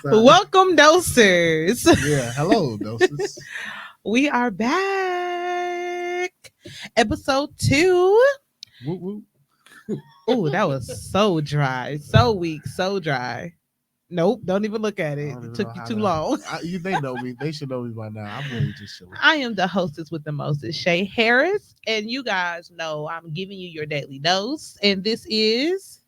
Welcome, dosers. Yeah, hello, doses. We are back. Episode 2. Whoop, whoop. Oh, that was so dry, so weak, so dry. Nope, don't even look at it. It took you too long. They know me. They should know me by now. I'm really just chilling. I am the hostess with the mostest, Shay Harris, and you guys know I'm giving you your daily dose, and this is.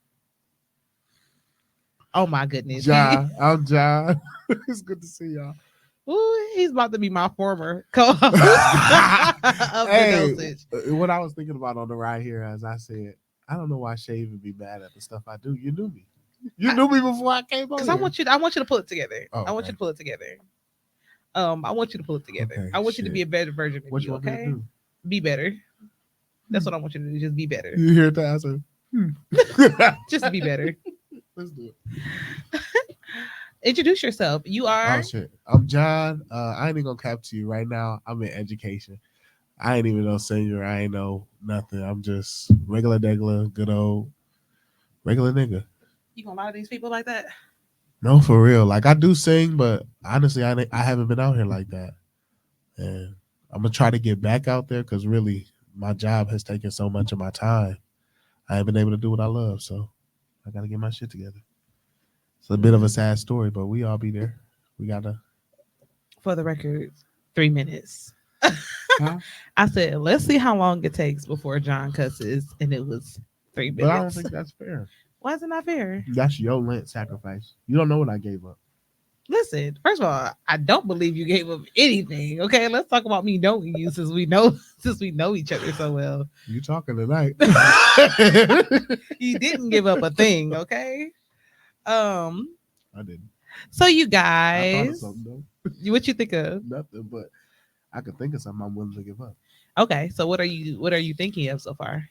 Oh my goodness, John. I'm John. It's good to see y'all. Ooh, he's about to be my former co-host of the dosage. What I was thinking about on the ride here, as I said, I don't know why Shay would be mad at the stuff I do. You knew me. You knew me before I came on. Because I want you to pull it together. Oh, I want you to pull it together. I want you to pull it together. Okay, I want you to be a better version of what you, want me to okay? do? Be better. That's what I want you to do. Just be better. You hear that? I said, Just be better. Let's do it. Introduce yourself. You are. Oh shit. I'm John. I ain't even gonna cap to you right now. I'm in education. I ain't even no senior. I ain't know nothing. I'm just regular degular, good old regular nigga. You gonna lie to these people like that? No, for real. Like I do sing, but honestly, I haven't been out here like that. And I'm gonna try to get back out there because really, my job has taken so much of my time. I haven't been able to do what I love, so I gotta get my shit together. It's a bit of a sad story, but we all be there. We gotta. For the record, 3 minutes. Huh? I said, let's see how long it takes before John cusses, and it was 3 minutes. But I don't think that's fair. Why is it not fair? That's your Lent sacrifice. You don't know what I gave up. Listen, first of all, I don't believe you gave up anything. Okay, let's talk about me knowing you since we know each other so well. You talking tonight? You didn't give up a thing. Okay. I didn't. So you I thought of guys, something though. what you think of? Nothing, but I could think of something I'm willing to give up. Okay, so what are you thinking of so far?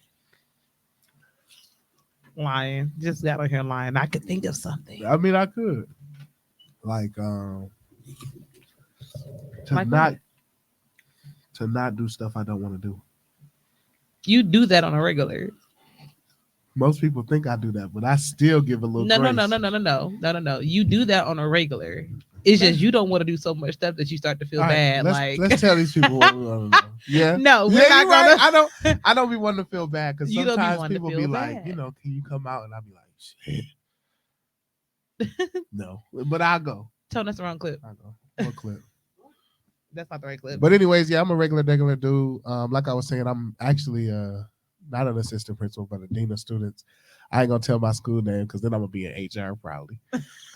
Lying, just got on here lying. I could think of something. I mean, I could, like, to Like not what? to not do stuff I don't want to do. You do that on a regular. Most people think I do that, but I still give a little. No. grace. You do that on a regular. It's just you don't want to do so much stuff that you start to feel All right, bad. let's tell these people what we want to know. Yeah. No, we're Yeah, not you're gonna. right. I don't be wanting to feel bad because You don't be sometimes wanting to people feel be bad. like, can you come out? And I'll be like, shit. No, but I'll go. Tone, that's the wrong clip. I'll go. One clip. That's not the right clip. But anyways, yeah, I'm a regular dude. Like I was saying, I'm actually not an assistant principal, but a dean of students. I ain't gonna tell my school name because then I'm gonna be in HR probably.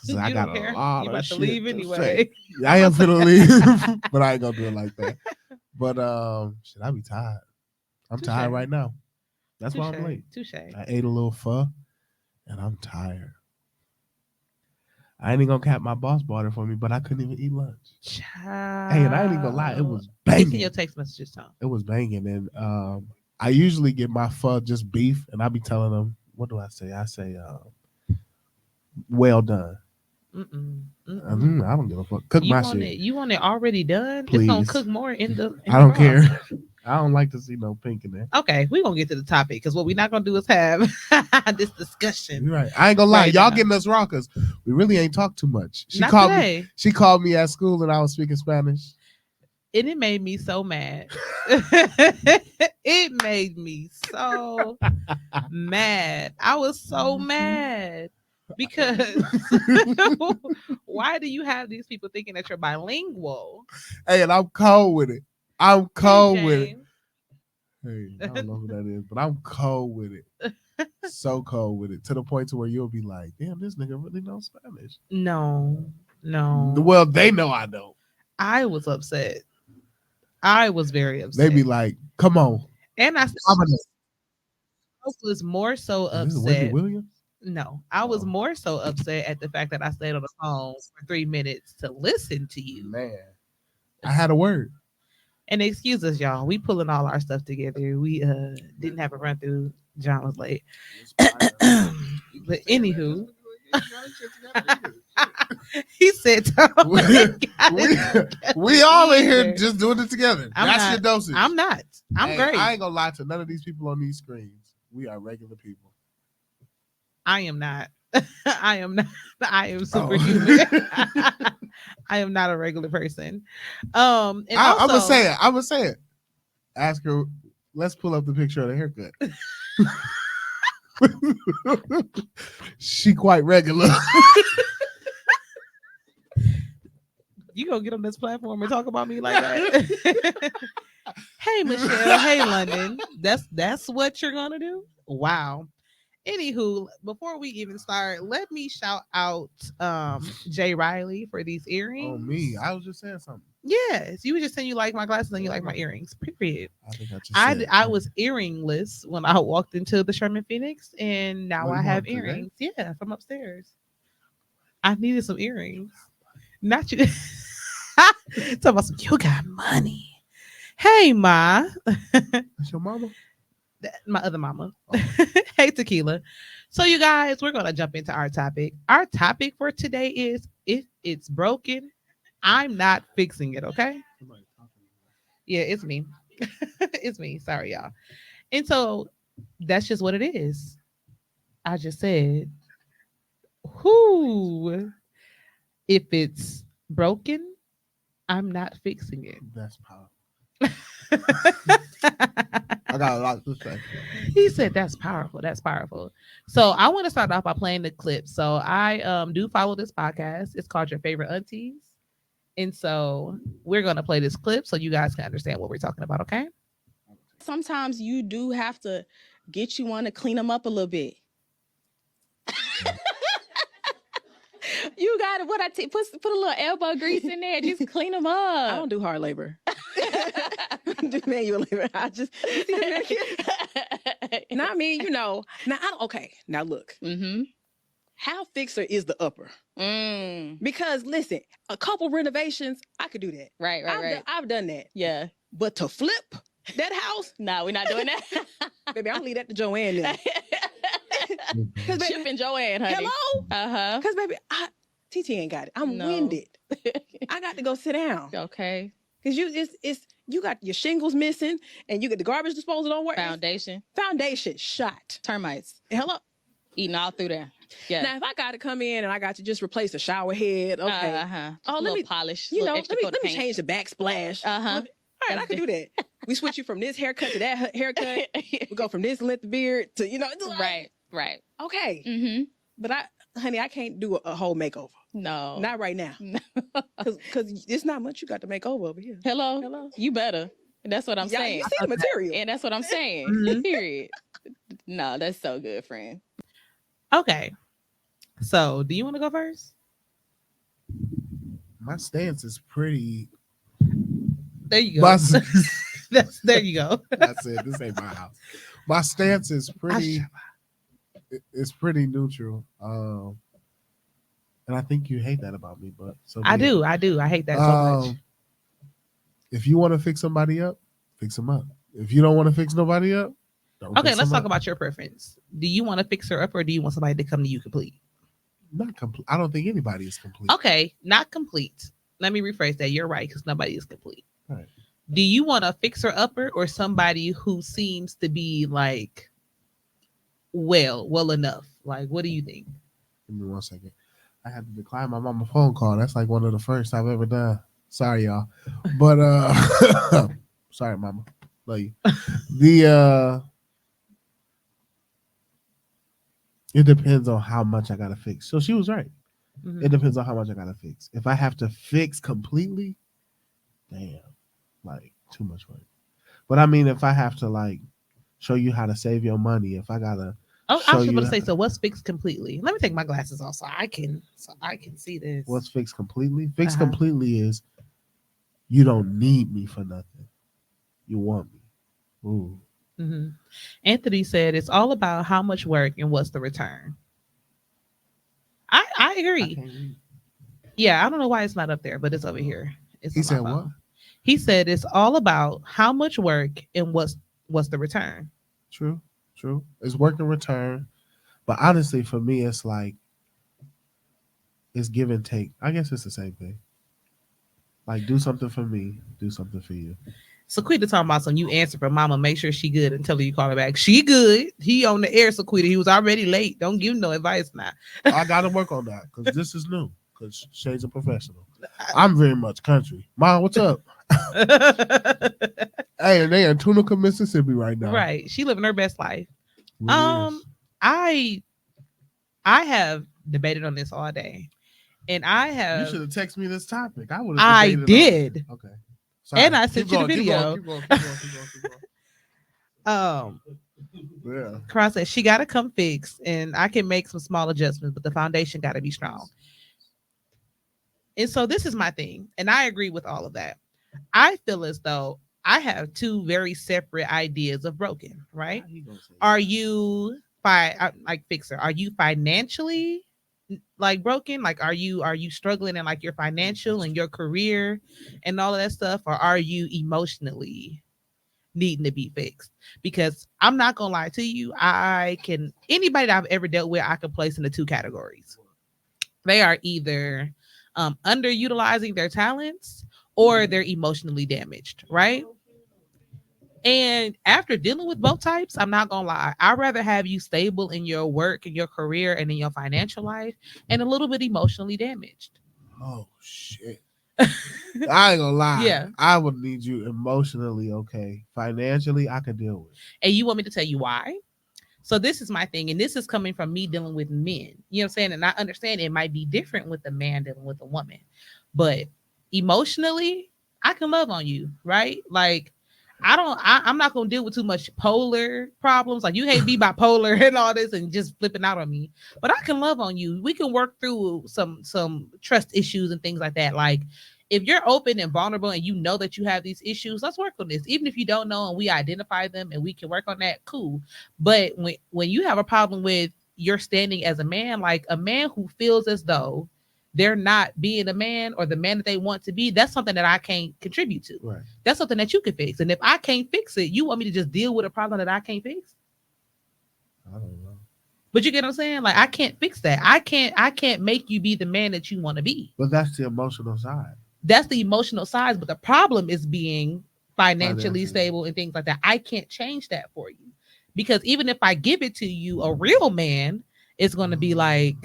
You I got don't care. a lot You of about shit to leave to anyway. say. I am finna leave, but I ain't gonna do it like that. But shit, I be tired. I'm Touche. tired right now. That's why I'm late. Touche. I ate a little pho, and I'm tired. I ain't even gonna cap. My boss bought it for me, but I couldn't even eat lunch. Child. Hey, and I ain't even gonna lie, it was It's in banging. your text messages, Tom. It was banging, and I usually get my pho just beef, and I be telling them, what do I say? I say, well done. I don't give a fuck. Cook my shit. You want it already done? Please. It's gonna cook more in the. I don't broth. care. I don't like to see no pink in there. Okay, we're gonna get to the topic because what we're not gonna do is have this discussion. You're right. I ain't gonna lie. Right Y'all now. getting us wrong because we really ain't talked too much. She Not called today. me. She called me at school and I was speaking Spanish. And it made me so mad. It made me so mad. I was so mad because why do you have these people thinking that you're bilingual? Hey, and I'm cold with it. I'm cold with it. James. Hey, I don't know who that is, but I'm cold with it. So cold with it to the point to where you'll be like, damn, this nigga really knows Spanish. No. Well, they know I don't. I was upset. I was very upset. They be like, come on. And I was more so This is Wendy upset. Williams? No, I was Oh. more so upset at the fact that I stayed on the phone for 3 minutes to listen to you. Man, I had a word. And excuse us, y'all. We pulling all our stuff together. We didn't have a run through. John was late. But anywho, he said, we all in here just doing it together. I'm That's not- your dosage. I'm not. I'm Hey, great. I ain't gonna lie to none of these people on these screens. We are regular people. I am not. I am not. I am superhuman. Oh. I am not a regular person. And I'm gonna also, say it. I'm gonna say it. Ask her. Let's pull up the picture of the haircut. She quite regular. you gonna get on this platform and talk about me like that? Hey, Michelle. Hey, London. That's what you're gonna do. Wow. Anywho, before we even start, let me shout out Jay Riley for these earrings. Oh me, I was just saying something. Yes, you were just saying you like my glasses and you like my earrings. Period. I think I just I said. I was earringless when I walked into the Sherman Phoenix, and now Oh, you I have bought them today? earrings. Yeah, from upstairs. I needed some earrings. Not you. Talk about some. You got money. Hey, ma. That's your mama. My other mama. Oh. Hey, Tequila. So, you guys, we're going to jump into our topic. Our topic for today is if it's broken, I'm not fixing it. Okay. Yeah, it's me. It's me. Sorry, y'all. And so that's just what it is. I just said, who, if it's broken, I'm not fixing it. That's powerful. I got a lot to say. He said that's powerful. That's powerful. So I want to start off by playing the clip. So I do follow this podcast. It's called Your Favorite Aunties. And so we're gonna play this clip so you guys can understand what we're talking about, okay? Sometimes you do have to get you one to clean them up a little bit. You got it. What put a little elbow grease in there. Just clean them up. I don't do hard labor. I don't do manual labor. I just you see the Now I mean, now okay. Now look, Mm-hmm. how fixer is the upper? Because listen, a couple renovations, I could do that. Right. I've done that. Yeah. But to flip that house, No, we're not doing that. baby, I'll leave that to Joanne now. Because baby, Chip and Joanne, honey. hello. Uh-huh. Because baby, TT ain't got it. I'm No. winded. I got to go sit down. Okay. Cause you got your shingles missing and you get the garbage disposal don't work. Foundation shot. Termites. Hello. Eating all through there. Yeah. Now if I got to come in and I got to just replace a shower head, okay. Uh-huh. Oh, let me polish. let me change the backsplash. Uh-huh. All right, I can do that. We switch you from this haircut to that haircut. We go from this length of beard to Right. Okay. Mm-hmm. But I can't do a whole makeover. No. Not right now. No. Cause it's not much you got to make over here. Hello. You better. That's what I'm Yeah, saying. you see the material. And that's what I'm saying. Mhm. Period. No, that's so good, friend. Okay. So do you want to go first? My stance is pretty. There you go. My, There you go. that's it. This ain't my house. My stance is pretty. It's pretty neutral. And I think you hate that about me, but so I be it. do. I hate that so much. If you want to fix somebody up, fix them up. If you don't want to fix nobody up, don't. Okay, fix let's them talk up. about your preference. Do you want to fix her up or do you want somebody to come to you complete? Not complete. I don't think anybody is complete. Okay, not complete. Let me rephrase that. You're right, because nobody is complete. Right. Do you want a fixer upper or somebody who seems to be like well enough? Like, what do you think? Give me 1 second. I had to decline my mama phone call. That's like one of the first I've ever done. Sorry, y'all. But sorry, mama. Love you. It depends on how much I gotta fix. So she was right. Mhm. It depends on how much I gotta fix. If I have to fix completely, damn, like too much work. But I mean, if I have to like show you how to save your money, if I gotta Oh, I show was you going to say, so what's fixed completely? Let me take my glasses off so I can see this. what's fixed completely? Fixed Uh-huh. completely is you don't need me for nothing. You want me. Ooh. Mhm. Anthony said it's all about how much work and what's the return. I I agree. can't read. Yeah, I don't know why it's not up there, but it's over here. It's He on my said phone. what? He said it's all about how much work and what's the return. True. It's work and return. But honestly, for me, it's like it's give and take. I guess it's the same thing. Like do something for me, do something for you. Sequita talking about some you answer for mama, make sure she good and tell her you call her back. She good. He on the air, Sequita. He was already late. Don't give him no advice now. I gotta work on that because this is new. Because Shay's a professional. I'm very much country. Mom, what's up? Hey, they in Tunica, Mississippi right now. Right. She living her best life. Really is. I have debated on this all day. And I You have should have texted me this topic. I would have. I did. Okay. And I sent you the Keep video. going. Yeah. Cross said she gotta come fixed and I can make some small adjustments, but the foundation gotta be strong. And so this is my thing, and I agree with all of that. I feel as though I have two very separate ideas of broken, right? Are you like fixer? Are you financially like broken? Like are you struggling in like your financial and your career and all of that stuff, or are you emotionally needing to be fixed? Because I'm not gonna lie to you, anybody that I've ever dealt with, I can place into two categories. They are either underutilizing their talents or they're emotionally damaged, right? And after dealing with both types, I'm not gonna lie, I'd rather have you stable in your work and your career and in your financial life and a little bit emotionally damaged. Oh shit. I ain't gonna lie. Yeah. I would need you emotionally okay. Financially, I could deal with. And you want me to tell you why? So this is my thing, and this is coming from me dealing with men. You know what I'm saying? And I understand it might be different with a man dealing with a woman, but emotionally, I can love on you, right? Like I'm not gonna deal with too much polar problems. Like you hate be bipolar and all this and just flipping out on me, but I can love on you. We can work through some trust issues and things like that. Like if you're open and vulnerable and you know that you have these issues, let's work on this. Even if you don't know and we identify them and we can work on that, cool. But when you have a problem with your standing as a man, like a man who feels as though they're not being a man or the man that they want to be, that's something that I can't contribute to. Right. That's something that you can fix. And if I can't fix it, you want me to just deal with a problem that I can't fix? I don't know. But you get what I'm saying? Like I can't fix that. I can't make you be the man that you want to be. But that's the emotional side. That's the emotional side. But the problem is being financially stable and things like that. I can't change that for you. Because even if I give it to you, a real man is going to be like,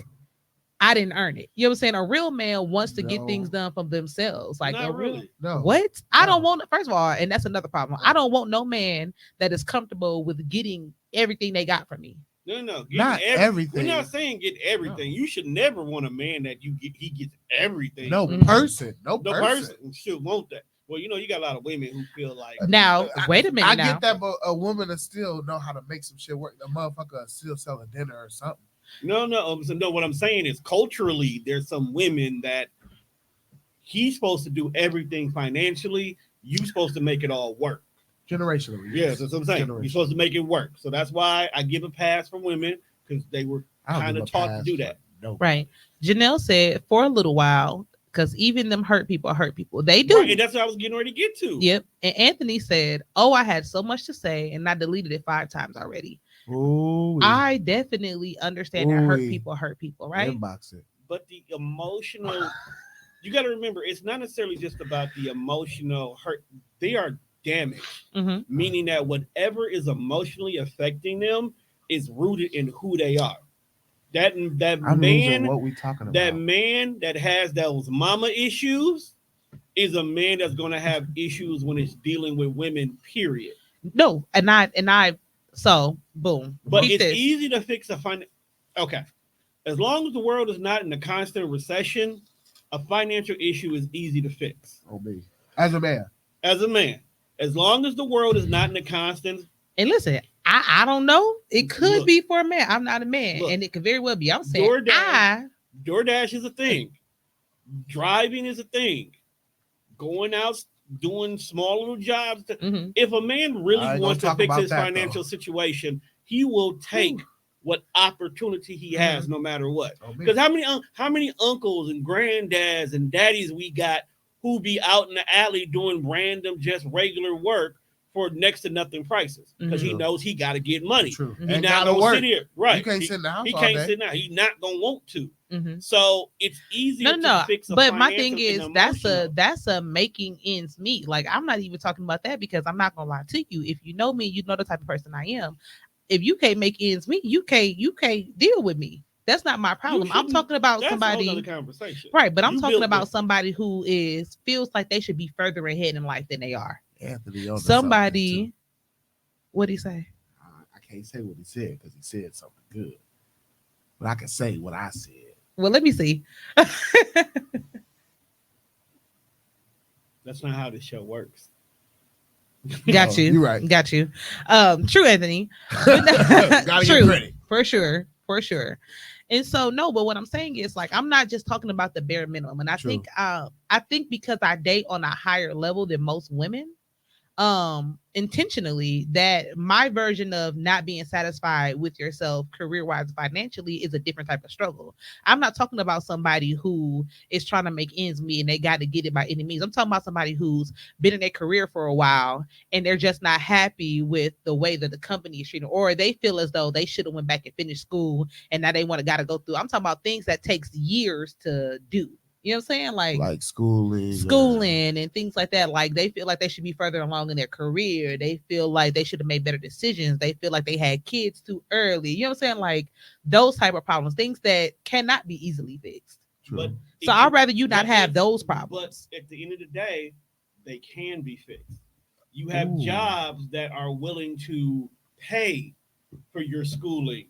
I didn't earn it. You know what I'm saying? A real man wants to get things done from themselves. Like Not really. No. What? I don't want, first of all, and that's another problem. I don't want no man that is comfortable with getting everything they got from me. No. Not everything. We're not saying get everything. No. You should never want a man that he gets everything. No person. No person should want that. Well, you got a lot of women who feel like. Now, wait a minute. I get that, but a woman that still know how to make some shit work. The motherfucker still selling dinner or something. No. What I'm saying is culturally, there's some women that he's supposed to do everything financially. You're supposed to make it all work. Generationally. Yes, that's what I'm saying. You're supposed to make it work. So that's why I give a pass for women because they were kind of taught to do that. No. Right. Janelle said for a little while, because even them hurt people. They do. Right, and that's what I was getting ready to get to. Yep. And Anthony said, oh, I had so much to say and I deleted it 5 times already. Ooh. I definitely understand that hurt people, right? Inbox it. But the emotional, you got to remember, it's not necessarily just about the emotional hurt. They are damaged, meaning that whatever is emotionally affecting them is rooted in who they are. That man, what we talking about? That man that has those mama issues is a man that's going to have issues when it's dealing with women. Period. No, and I. So boom. But it's easy to fix okay. As long as the world is not in a constant recession, a financial issue is easy to fix. Oh, me. As a man. As long as the world is not in a constant. And listen, I don't know. It could be for a man. I'm not a man. And it could very well be. I'm saying DoorDash is a thing. Driving is a thing. Going out, doing small little jobs. If a man really wants to fix his financial situation, he will take what opportunity he has, no matter what. Because how many uncles and granddads and daddies we got who be out in the alley doing random, just regular work for next to nothing prices because he knows he got to get money. True. He's not gonna sit here. Right. You can't sit in the house. He all can't day. sit now. He's not gonna want to. So it's easier to fix a but my thing financial is that's a making ends meet. Like I'm not even talking about that because I'm not gonna lie to you. If you know me, you know the type of person I am. If you can't make ends meet, you can't deal with me. That's not my problem. I'm talking about somebody. That's another conversation. Right, but I'm talking about somebody who feels like they should be further ahead in life than they are. Anthony, somebody. What did he say? I can't say what he said because he said something good, but I can say what I said. Well, let me see. That's not how this show works. Got you. You're right. Got you. True, Anthony. Gotta true, get credit. For sure. And so no, but what I'm saying is like I'm not just talking about the bare minimum. And I think because I date on a higher level than most women, intentionally, that my version of not being satisfied with yourself career-wise, financially is a different type of struggle. I'm not talking about somebody who is trying to make ends meet and they got to get it by any means. I'm talking about somebody who's been in their career for a while and they're just not happy with the way that the company is treating, or they feel as though they should have went back and finished school and now they got to go through. I'm talking about things that takes years to do. You know what I'm saying? Like schooling and things like that. Like they feel like they should be further along in their career. They feel like they should have made better decisions. They feel like they had kids too early. You know what I'm saying? Like those type of problems, things that cannot be easily fixed. But so I'd rather you not have those problems. But at the end of the day, they can be fixed. You have jobs that are willing to pay for your schooling.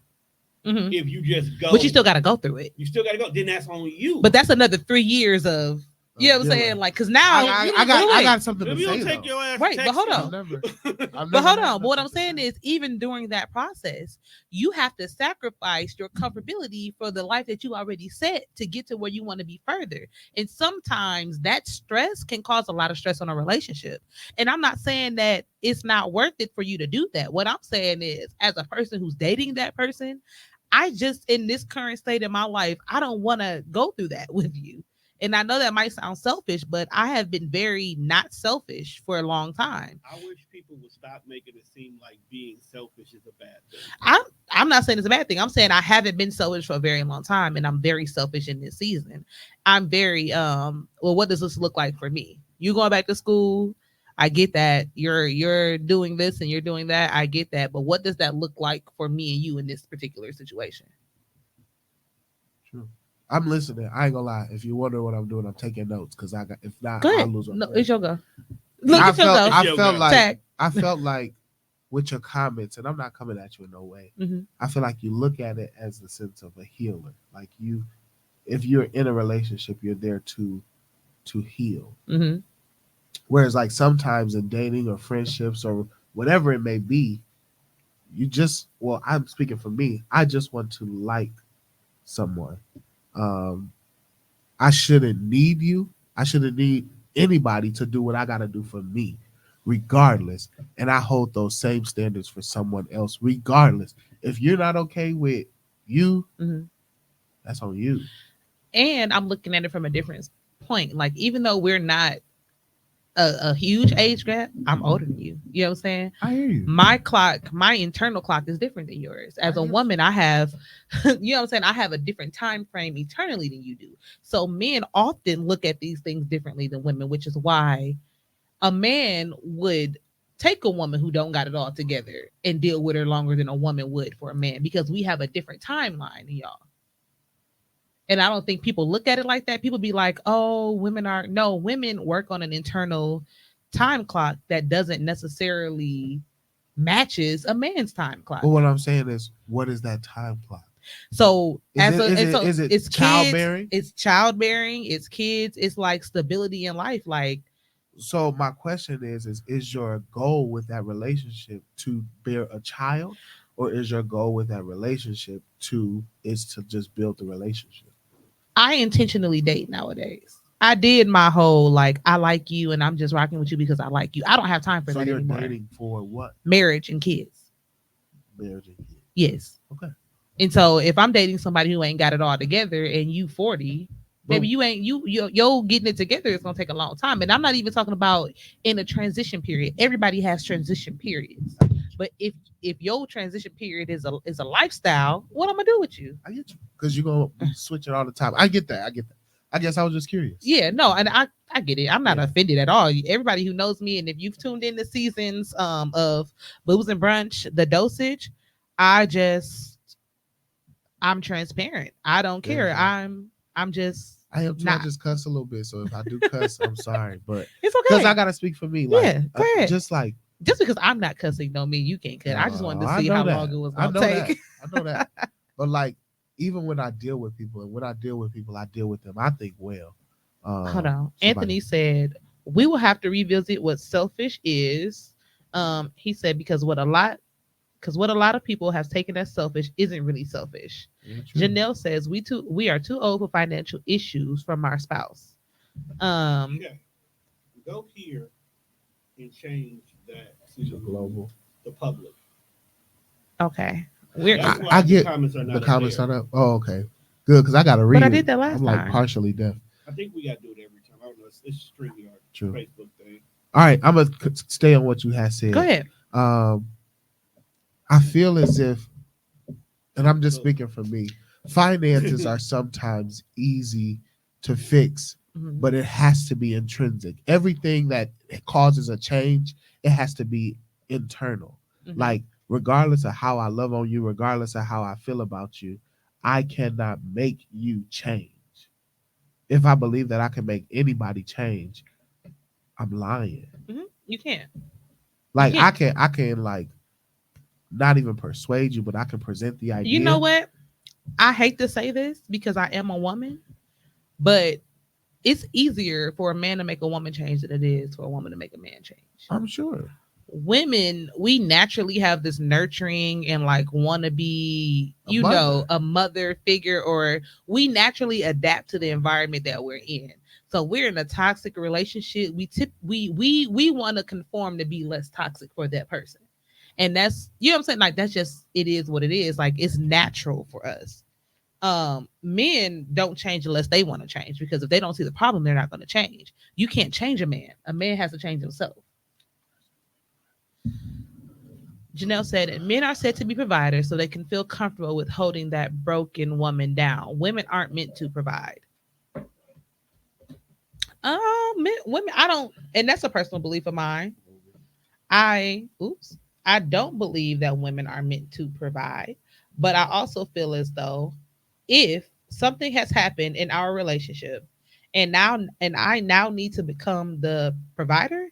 If you just go, but you still got to go through it. You still got to go. Then that's on you. But that's another 3 years of, you know what I'm saying? Like, because now I got something to say. Take your ass right, but hold on. But hold on. But what I'm saying is, even during that process, you have to sacrifice your comfortability for the life that you already set to get to where you want to be further. And sometimes that stress can cause a lot of stress on a relationship. And I'm not saying that it's not worth it for you to do that. What I'm saying is, as a person who's dating that person, I just, in this current state in my life, I don't want to go through that with you. And I know that might sound selfish, but I have been very not selfish for a long time. I wish people would stop making it seem like being selfish is a bad thing. I'm not saying it's a bad thing. I'm saying I haven't been selfish for a very long time, and I'm very selfish in this season. I'm very, well, what does this look like for me? You going back to school? I get that you're doing this and you're doing that. I get that. But what does that look like for me and you in this particular situation? True. I'm listening. I ain't gonna lie. If you wonder what I'm doing, I'm taking notes because if not, I'll lose my No, it's your go. Look, I felt like with your comments, and I'm not coming at you in no way. I feel like you look at it as the sense of a healer. Like if you're in a relationship, you're there to heal. Whereas like sometimes in dating or friendships or whatever it may be, I'm speaking for me. I just want to like someone. I shouldn't need you. I shouldn't need anybody to do what I got to do for me, regardless. And I hold those same standards for someone else, regardless. If you're not okay with you, that's on you. And I'm looking at it from a different point. Like, even though we're not a huge age gap, I'm older than you. You know what I'm saying? I hear you. My internal clock is different than yours. As a woman, I have, you know what I'm saying? I have a different time frame eternally than you do. So men often look at these things differently than women, which is why a man would take a woman who don't got it all together and deal with her longer than a woman would for a man, because we have a different timeline than y'all. And I don't think people look at it like that. People be like, oh, women work on an internal time clock that doesn't necessarily matches a man's time clock. Well, what I'm saying is, what is that time clock? So it's childbearing? It's childbearing, it's kids, it's like stability in life. Like, so my question is your goal with that relationship to bear a child, or is your goal with that relationship to just build the relationship? I intentionally date nowadays. I did my whole, like, I like you and I'm just rocking with you because I like you. I don't have time for that anymore. So you're dating for what? Marriage and kids. Marriage and kids. Yes. Okay. And so if I'm dating somebody who ain't got it all together and you 40, Maybe you'll getting it together is gonna take a long time. And I'm not even talking about in a transition period. Everybody has transition periods. But if your transition period is a lifestyle, what I'm gonna do with you? I get you. Because you're gonna be switching all the time. I get that. I guess I was just curious. Yeah, no, and I get it. I'm not offended at all. Everybody who knows me, and if you've tuned in the seasons of Booze and Brunch, the dosage, I'm transparent. I don't care. Yeah. I'm just I am too. I just cuss a little bit. So if I do cuss, I'm sorry. But it's okay. Because I gotta speak for me. Like, yeah, go ahead. Just because I'm not cussing don't mean you can't cut. I just wanted to see how long it was gonna take. I know that. But like, even when I deal with people, I deal with them, I think well. Hold on. Anthony said we will have to revisit what selfish is. He said because what a lot of people have taken as selfish isn't really selfish. Janelle says we are too old for financial issues from our spouse. Go here and change that to global, the public. Okay. I get the comments are up. Oh, okay. Good, because I got to read. But I did that last time. I'm like partially deaf. I think we got to do it every time. I don't know. It's StreamYard. True. Facebook thing. All right, I'm gonna stay on what you had said. Go ahead. I feel as if, and I'm just speaking for me, finances are sometimes easy to fix, but it has to be intrinsic. Everything that causes a change, it has to be internal. Like, regardless of how I love on you, regardless of how I feel about you, I cannot make you change. If I believe that I can make anybody change, I'm lying. You can't. Like, I can like not even persuade you, but I can present the idea. You know what? I hate to say this because I am a woman, but it's easier for a man to make a woman change than it is for a woman to make a man change. I'm sure. Women, we naturally have this nurturing and like want to be, a mother figure, or we naturally adapt to the environment that we're in. So we're in a toxic relationship. We want to conform to be less toxic for that person. And that's, you know what I'm saying? Like, that's just, it is what it is. Like, it's natural for us. Men don't change unless they want to change, because if they don't see the problem, they're not going to change. You can't change a man. A man has to change himself. Janelle said, men are said to be providers so they can feel comfortable with holding that broken woman down. Women aren't meant to provide. Women, I don't, and that's a personal belief of mine. I don't believe that women are meant to provide, but I also feel as though if something has happened in our relationship and I now need to become the provider,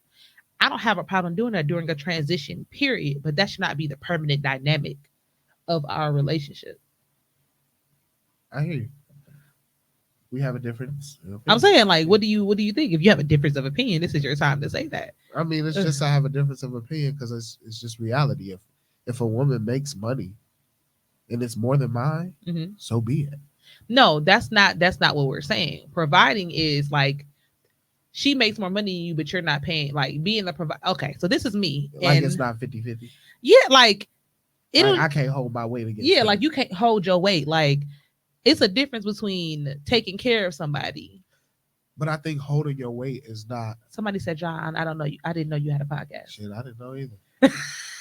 I don't have a problem doing that during a transition period, but that should not be the permanent dynamic of our relationship. I hear you. We have a difference. I'm saying, like, what do you think? If you have a difference of opinion, this is your time to say that. I mean, it's just I have a difference of opinion because it's just reality. If a woman makes money and it's more than mine, so be it. No, that's not what we're saying. Providing is like she makes more money than you, but you're not paying. Like, being the provider. Okay, so this is me. Like, it's not 50-50. Yeah, like I can't hold my weight against. Yeah, like you can't hold your weight. Like, it's a difference between taking care of somebody. But I think holding your weight is not. Somebody said, John, I don't know you. I didn't know you had a podcast. Shit, I didn't know either.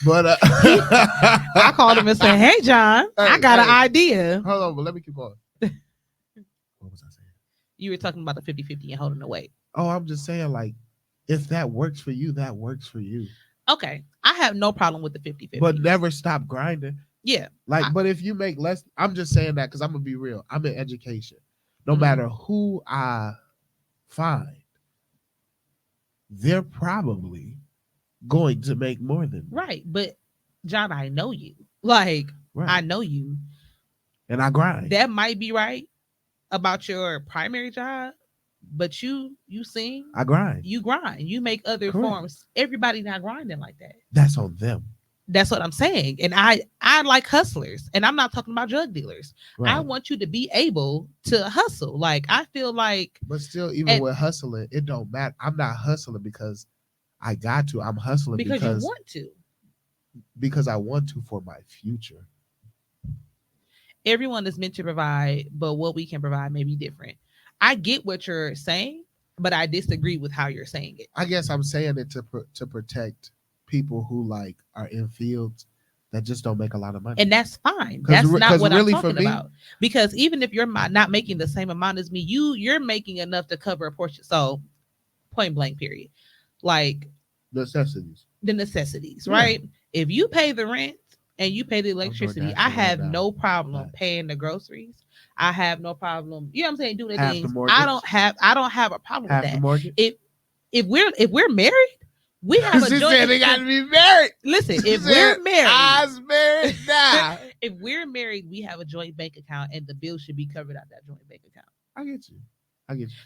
But I called him and said, hey, John, I got an idea. Hold on, but let me keep going. What was I saying? You were talking about the 50-50 and holding the weight. Oh, I'm just saying, like, if that works for you, that works for you. Okay. I have no problem with the 50-50. But never stop grinding. Yeah. Like, but if you make less, I'm just saying that because I'm going to be real. I'm in education. No matter who I find, they're probably going to make more than me. Right. But, John, I know you. Like, I know you. And I grind. That might be right about your primary job, but you sing. I grind. You grind. You make other forms. Everybody not grinding like that. That's on them. That's what I'm saying. And I like hustlers, and I'm not talking about drug dealers. Right. I want you to be able to hustle. Like, I feel like. But still, even with hustling, it don't matter. I'm not hustling because I got to. I'm hustling because you want to. Because I want to for my future. Everyone is meant to provide, but what we can provide may be different. I get what you're saying, but I disagree with how you're saying it. I guess I'm saying it to protect people who like are in fields that just don't make a lot of money. And that's fine. That's not what really I'm talking about. Because even if you're not making the same amount as me, you're making enough to cover a portion. So point blank period. Like necessities. The necessities, right? If you pay the rent and you pay the electricity, I have no problem paying the groceries. I have no problem. You know what I'm saying? Doing the things. I don't have a problem with that. If we're married, we have a joint. They got to be married. Listen, if we're married, I's married now. If we're married, we have a joint bank account, and the bill should be covered out that joint bank account. I get you.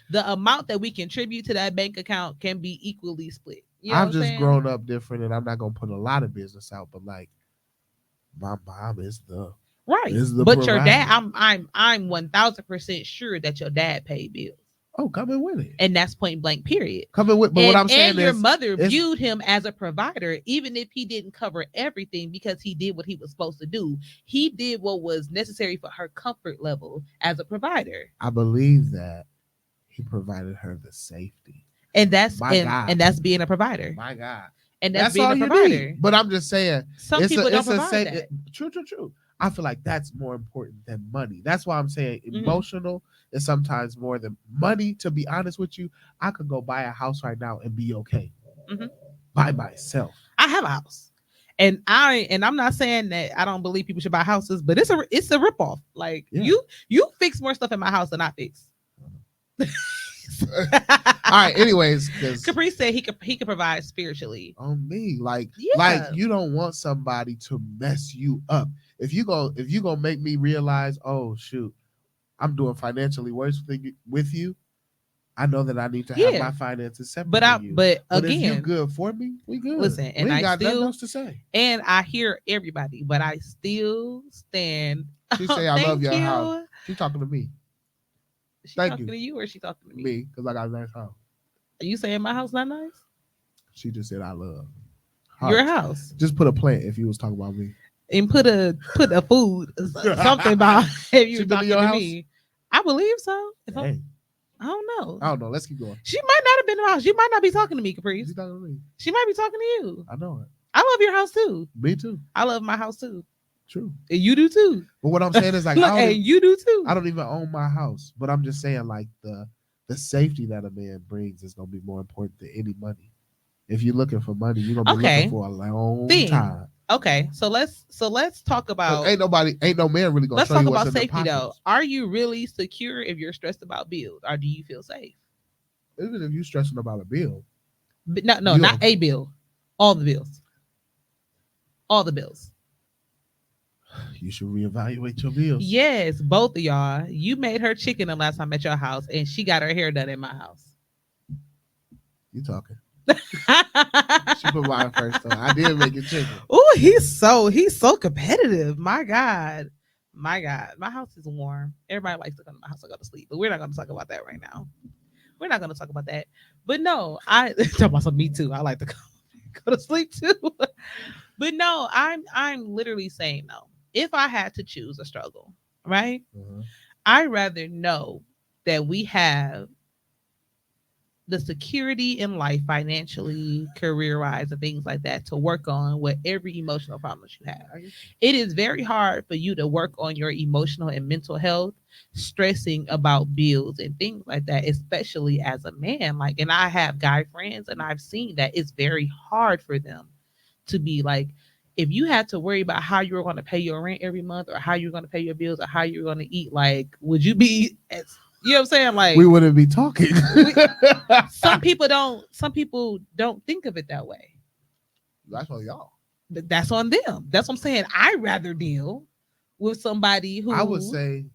The amount that we contribute to that bank account can be equally split. You know I've just grown up different, and I'm not gonna put a lot of business out, but like my mom is the right. But provider. Your dad, I'm 1000% sure that your dad paid bills. Oh, coming with it. And that's point blank, period. Coming with, but what I'm saying is your mother viewed him as a provider, even if he didn't cover everything because he did what he was supposed to do. He did what was necessary for her comfort level as a provider. I believe that he provided her the safety. And that's and that's being a provider. My God. And that's being a provider. But I'm just saying some people don't provide that. True. I feel like that's more important than money. That's why I'm saying emotional is sometimes more than money. To be honest with you, I could go buy a house right now and be okay by myself. I have a house, and I'm not saying that I don't believe people should buy houses, but it's a ripoff. Like you fix more stuff in my house than I fix. All right. Anyways, Capri said he could provide spiritually. On me, like you don't want somebody to mess you up. If you gonna make me realize, oh shoot, I'm doing financially worse with you, I know that I need to have my finances separate. But again, if you're good for me, we good. Listen, and we I got still nothing else to say. And I hear everybody, but I still stand. She say I love your house. She talking to me. She talking to you or she talking to me? Me, because I got a nice house. Are you saying my house not nice? She just said I love your house. Just put a plant if you was talking about me. And put a food something about if you were talking to house? Me. I believe so. I don't know. Let's keep going. She might not have been in my house. She might not be talking to me, Caprice. She's talking to me. She might be talking to you. I know it. I love your house too. Me too. I love my house too. True. And you do too. But what I'm saying is like, you do too. I don't even own my house, but I'm just saying like the safety that a man brings is gonna be more important than any money. If you're looking for money, you're gonna be looking for a long time. Okay, so let's talk about. Ain't no man really gonna. Let's show talk you about what's safety though. Are you really secure if you're stressed about bills, or do you feel safe? Even if you're stressing about a bill, but no, not a bill, all the bills, all the bills. You should reevaluate your bills. Yes, both of y'all. You made her chicken the last time at your house, and she got her hair done in my house. You talking? She put mine first though. I did make it chicken. Oh, he's so competitive. My God. My house is warm. Everybody likes to come to my house to go to sleep, but we're not going to talk about that right now. We're not going to talk about that. But no, I talk about me too. I like to go to sleep too. But no, I'm literally saying no. If I had to choose a struggle, right? I'd rather know that we have the security in life, financially, career-wise, and things like that, to work on with every emotional problem that you have. It is very hard for you to work on your emotional and mental health, stressing about bills and things like that, especially as a man. Like, and I have guy friends, and I've seen that it's very hard for them to be like, if you had to worry about how you were going to pay your rent every month, or how you're going to pay your bills, or how you're going to eat, like, would you be as, you know what I'm saying? Like, we wouldn't be talking. Some people don't think of it that way. That's on y'all. That's on them. That's what I'm saying. I'd rather deal with somebody who, I would say,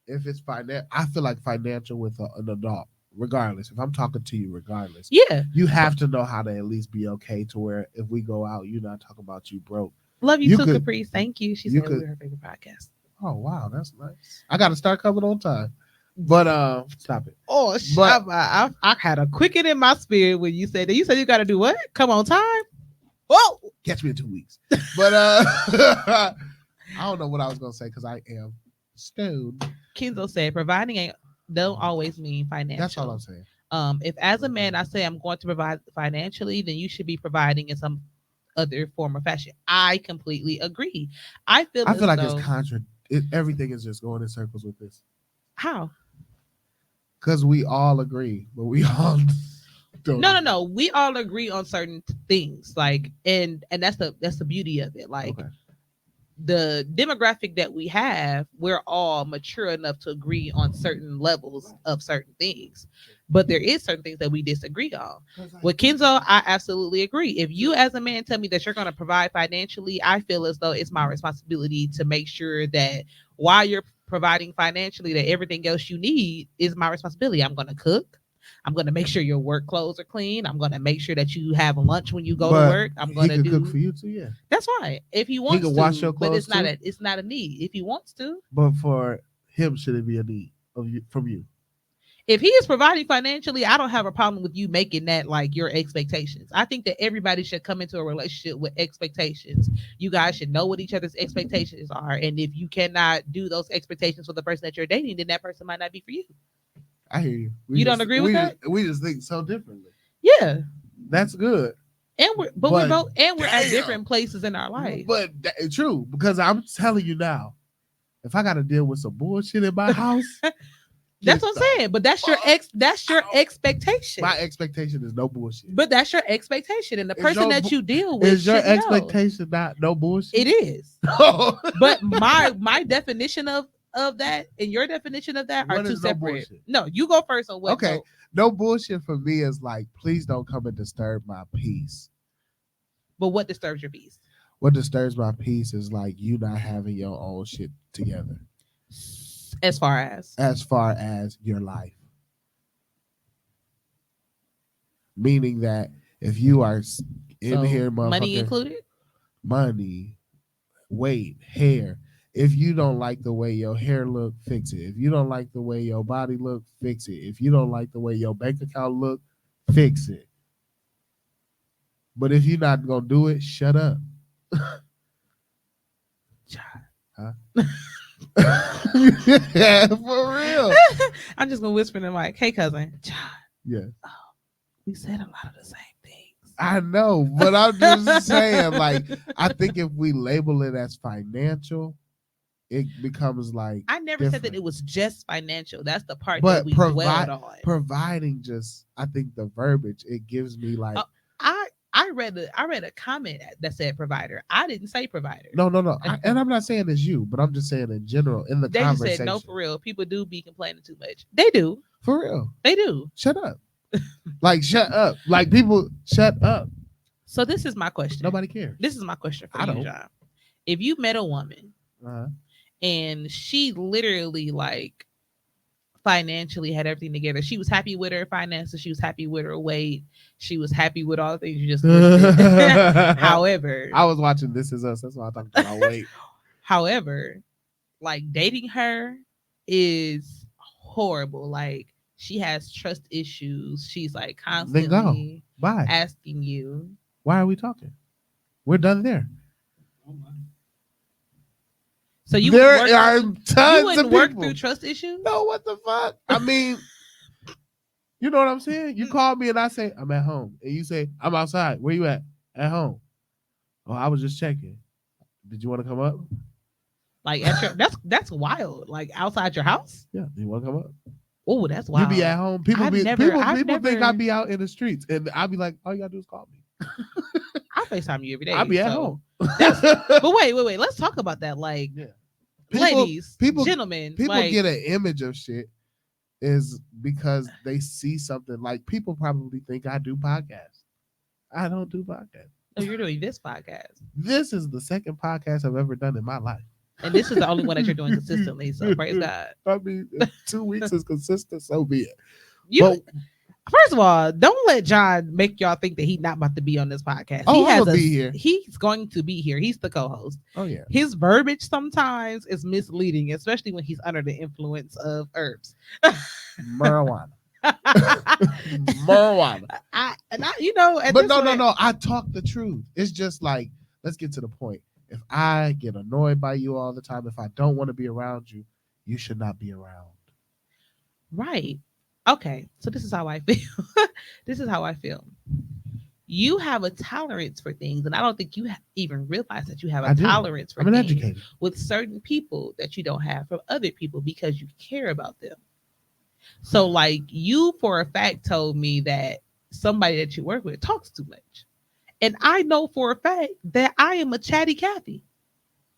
if it's financial, I feel like financial with an adult, regardless. If I'm talking to you, regardless, you have to know how to at least be okay to where if we go out, you're not talking about you broke. Love you too, Caprice. Thank you. She said we're her favorite podcast. Oh wow, that's nice. I got to start coming on time. But stop it. Oh, I had a quicken in my spirit when you said that. You said you got to do what? Come on time. Whoa, catch me in 2 weeks. But I don't know what I was gonna say because I am stoned. Kenzo said providing ain't don't always mean financial. That's all I'm saying. If as a man I say I'm going to provide financially, then you should be providing in some other form or fashion. I completely agree. I feel like it's everything is just going in circles with this. How? Because we all agree, but we all don't. No. We all agree on certain things, like, and that's the beauty of it. Like, the demographic that we have, we're all mature enough to agree on certain levels of certain things, but there is certain things that we disagree on. With Kenzo, I absolutely agree. If you as a man tell me that you're going to provide financially, I feel as though it's my responsibility to make sure that while you're providing financially, that everything else you need is my responsibility. I'm going to cook. I'm going to make sure your work clothes are clean. I'm going to make sure that you have lunch when you go to work. I'm going to cook for you too. Yeah, that's fine. If he wants to, wash your clothes, but it's not a need. If he wants to, but for him, should it be a need from you? If he is providing financially, I don't have a problem with you making that like your expectations. I think that everybody should come into a relationship with expectations. You guys should know what each other's expectations are, and if you cannot do those expectations for the person that you're dating, then that person might not be for you. I hear you. You don't agree with that? We just think so differently. Yeah, that's good. And we're both at different places in our life. But true, because I'm telling you now, if I got to deal with some bullshit in my house, that's what I'm saying. But that's your expectation. My expectation is no bullshit. But that's your expectation, and the person that you deal with is your expectation not no bullshit. It is. But my definition of that and your definition of that are two separate. No, you go first on what. Okay, no bullshit for me is like, please don't come and disturb my peace. But what disturbs your peace? What disturbs my peace is like you not having your own shit together. As far as your life. Meaning that if you are in here, money included? Money, weight, hair. If you don't like the way your hair look, fix it. If you don't like the way your body look, fix it. If you don't like the way your bank account look, fix it. But if you're not going to do it, shut up. Huh? Yeah, for real. I'm just gonna whisper in the mic, hey cousin, John. Yeah. Oh, we said a lot of the same things. I know, but I'm just saying, like, I think if we label it as financial, it becomes like I never said that it was just financial. That's the part that we dwelled on. Providing just, I think the verbiage, it gives me like I read a comment that said provider. I didn't say provider. No. And I'm not saying it's you, but I'm just saying in general in the conversation. They said no, for real. People do be complaining too much. They do. For real. They do. Shut up. Like shut up. Like people shut up. So this is my question. Nobody cares. This is my question for you, John. If you met a woman and she literally like financially had everything together. She was happy with her finances. She was happy with her weight. She was happy with all the things you just listed. However, I was watching This Is Us. That's why I talked about weight. However, like dating her is horrible. Like she has trust issues. She's like constantly asking you. Why are we talking? We're done there. So you wouldn't work through trust issues? No, what the fuck? I mean, you know what I'm saying? You call me and I say, I'm at home. And you say, I'm outside. Where you at? At home. Oh, I was just checking. Did you want to come up? Like that's wild. Like outside your house? Yeah. Do you want to come up? Oh, that's wild. You be at home. People think I be out in the streets. And I'll be like, all you gotta do is call me. I FaceTime you every day. I'll be at home. But wait. Let's talk about that. Like, ladies, gentlemen. People get an image of shit is because they see something. Like, people probably think I do podcasts. I don't do podcasts. No, you're doing this podcast. This is the second podcast I've ever done in my life. And this is the only one that you're doing consistently. So praise God. I mean, 2 weeks is consistent, so be it. First of all, don't let John make y'all think that he's not about to be on this podcast. Be here. He's going to be here. He's the co-host. Oh yeah. His verbiage sometimes is misleading, especially when he's under the influence of herbs. Marijuana. Marijuana. No. I talk the truth. It's just like, let's get to the point. If I get annoyed by you all the time, if I don't want to be around you, you should not be around. Right. Okay. So this is how I feel. This is how I feel. You have a tolerance for things, and I don't think you even realize that you have a tolerance for things educator. With certain people that you don't have from other people because you care about them. So, like, you for a fact told me that somebody that you work with talks too much. And I know for a fact that I am a chatty Cathy.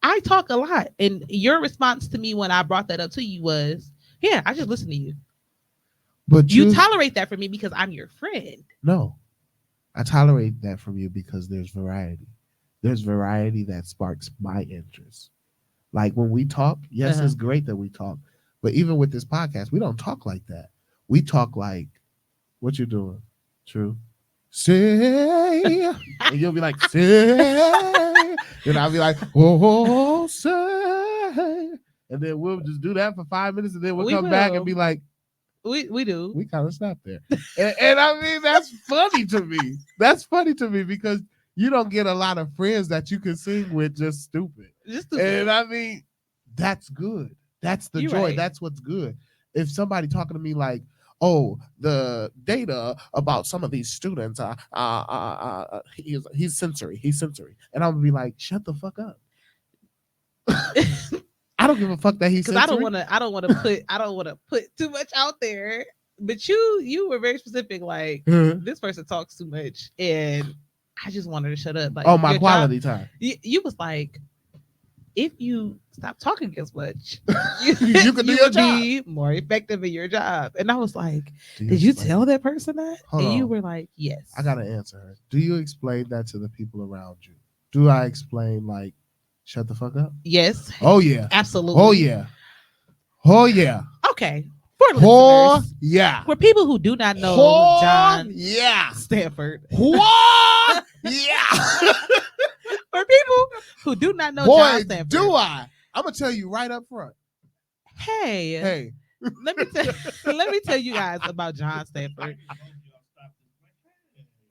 I talk a lot. And your response to me when I brought that up to you was, yeah, I just listen to you. But you tolerate that for me because I'm your friend. No, I tolerate that from you because there's variety. There's variety that sparks my interest. Like when we talk, yes, it's great that we talk. But even with this podcast, we don't talk like that. We talk like, what you doing? True. Say. And you'll be like, say. And I'll be like, oh, say. And then we'll just do that for 5 minutes. And then we'll come back and be like, we do. We kind of stopped there. and I mean, that's funny to me. That's funny to me because you don't get a lot of friends that you can sing with just stupid. And I mean, that's good. That's the joy. Right. That's what's good. If somebody talking to me like, oh, the data about some of these students, he's sensory. And I'm gonna be like, shut the fuck up. I don't give a fuck that he's sensory. I don't want to put too much out there. But you were very specific. Like this person talks too much, and I just wanted to shut up. Like, oh, my quality time. You was like, if you stop talking as much, you could do your job. Be more effective in your job. And I was like, did you tell that person that? And you were like, yes. I gotta answer her. Do you explain that to the people around you? Do I explain like, shut the fuck up? Yes. Oh yeah. Absolutely. Oh yeah. Oh yeah. Okay. For listeners, yeah. For people who do not know John Stanford. What? Yeah. For people who do not know John Stanford. Do I? I'm gonna tell you right up front. Hey. Let me tell you guys about John Stanford.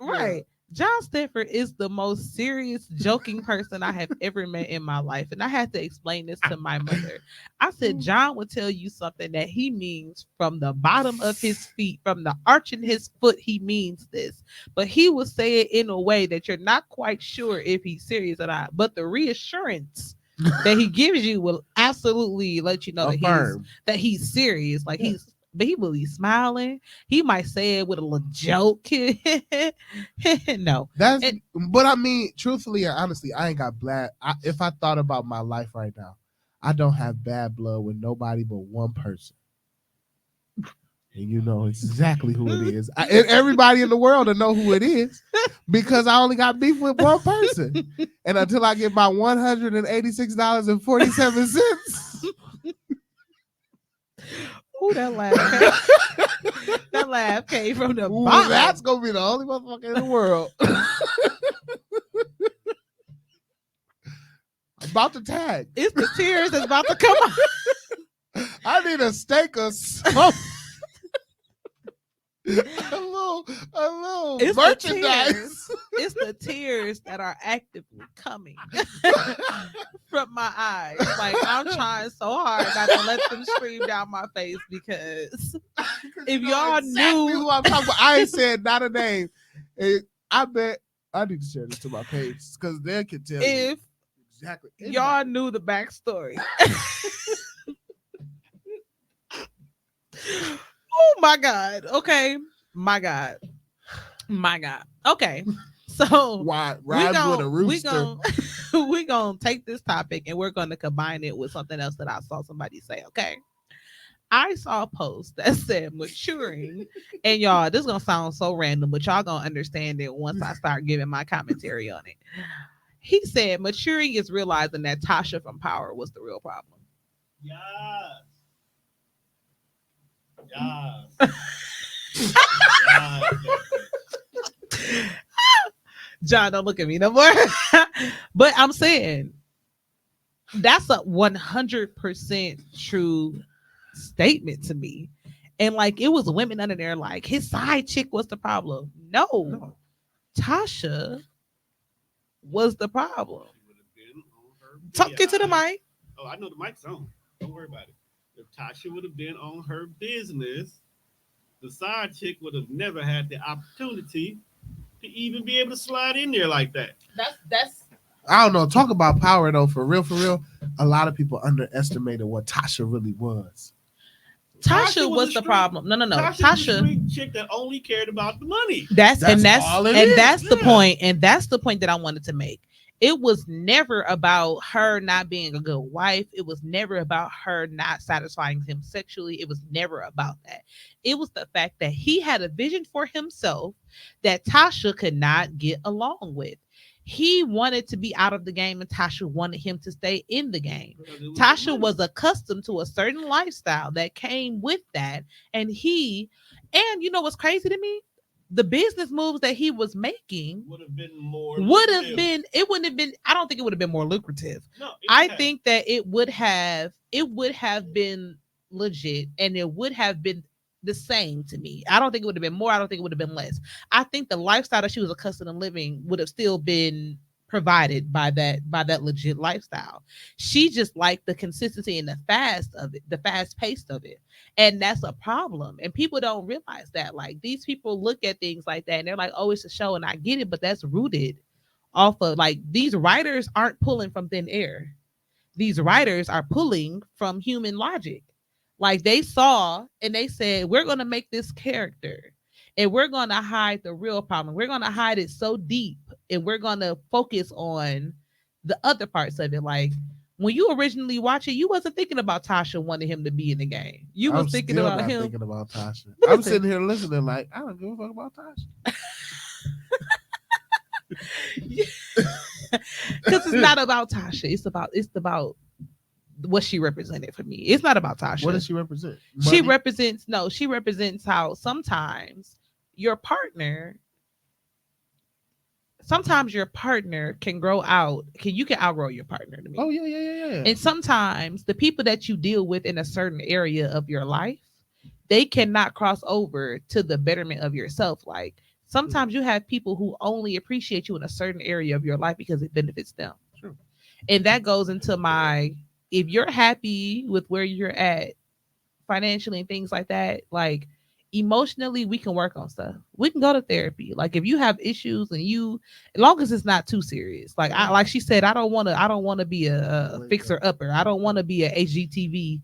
Right. John Stanford is the most serious, joking person I have ever met in my life. And I had to explain this to my mother. I said, John will tell you something that he means from the bottom of his feet, from the arch in his foot, he means this. But he will say it in a way that you're not quite sure if he's serious or not. But the reassurance that he gives you will absolutely let you know that he's serious. Like but he will be smiling. He might say it with a little joke. No. But I mean, truthfully and honestly, I ain't got if I thought about my life right now, I don't have bad blood with nobody but one person. And you know exactly who it is. Everybody in the world will know who it is because I only got beef with one person. And until I get my $186.47. Ooh, that laugh came from the bottom. That's gonna be the only motherfucker in the world. About to tag. It's the tears that's about to come out. I need a steak or something. a little it's merchandise. It's the tears that are actively coming from my eyes. Like I'm trying so hard not to let them stream down my face because if y'all knew who I'm talking about, I ain't said not a name. I bet I need to share this to my page because they can tell if exactly y'all knew the backstory. Oh my God. Okay. My God. Okay. So we're gonna take this topic and we're gonna combine it with something else that I saw somebody say. Okay. I saw a post that said maturing, and y'all, this is gonna sound so random, but y'all gonna understand it once I start giving my commentary on it. He said maturing is realizing that Tasha from Power was the real problem. Yes. John, don't look at me no more. But I'm saying that's a 100% true statement to me. And like it was women under there like his side chick was the problem. No. Tasha was the problem. Talk it to the mic. Oh, I know the mic's on. Don't worry about it. if Tasha would have been on her business, the side chick would have never had the opportunity to even be able to slide in there like that. That's. I don't know. Talk about power though. For real. A lot of people underestimated what Tasha really was. Tasha was the problem. No. Tasha was a street chick that only cared about the money. That's the point. And that's the point that I wanted to make. It was never about her not being a good wife. It was never about her not satisfying him sexually. It was never about that. It was the fact that he had a vision for himself that Tasha could not get along with. He wanted to be out of the game and Tasha wanted him to stay in the game. Tasha was accustomed to a certain lifestyle that came with that. And you know what's crazy to me? The business moves that he was making would have been I don't think it would have been more lucrative. No, I think that it would have been legit and it would have been the same to me. I don't think it would have been more. I don't think it would have been less. I think the lifestyle that she was accustomed to living would have still been provided by that legit lifestyle. She just liked the consistency and the fast pace of it. And that's a problem. And people don't realize that. Like, these people look at things like that and they're like, oh, it's a show, and I get it, but that's rooted off of, like, these writers aren't pulling from thin air. These writers are pulling from human logic. Like, they saw and they said, we're going to make this character and we're going to hide the real problem. We're going to hide it so deep and we're going to focus on the other parts of it. Like, when you originally watch it, you wasn't thinking about Tasha wanting him to be in the game. You was thinking about him. Thinking about Tasha. I'm sitting here listening like, I don't give a fuck about Tasha. Because it's not about Tasha. It's about what she represented for me. It's not about Tasha. What does she represent? Money? She represents how sometimes your partner can grow out. You can outgrow your partner to me. Oh, yeah. And sometimes the people that you deal with in a certain area of your life, they cannot cross over to the betterment of yourself. Like, sometimes you have people who only appreciate you in a certain area of your life because it benefits them. Sure. And that goes into if you're happy with where you're at financially and things like that, like, emotionally, we can work on stuff. We can go to therapy. Like, if you have issues and as long as it's not too serious, like she said, I don't want to be a fixer upper. I don't want to be a HGTV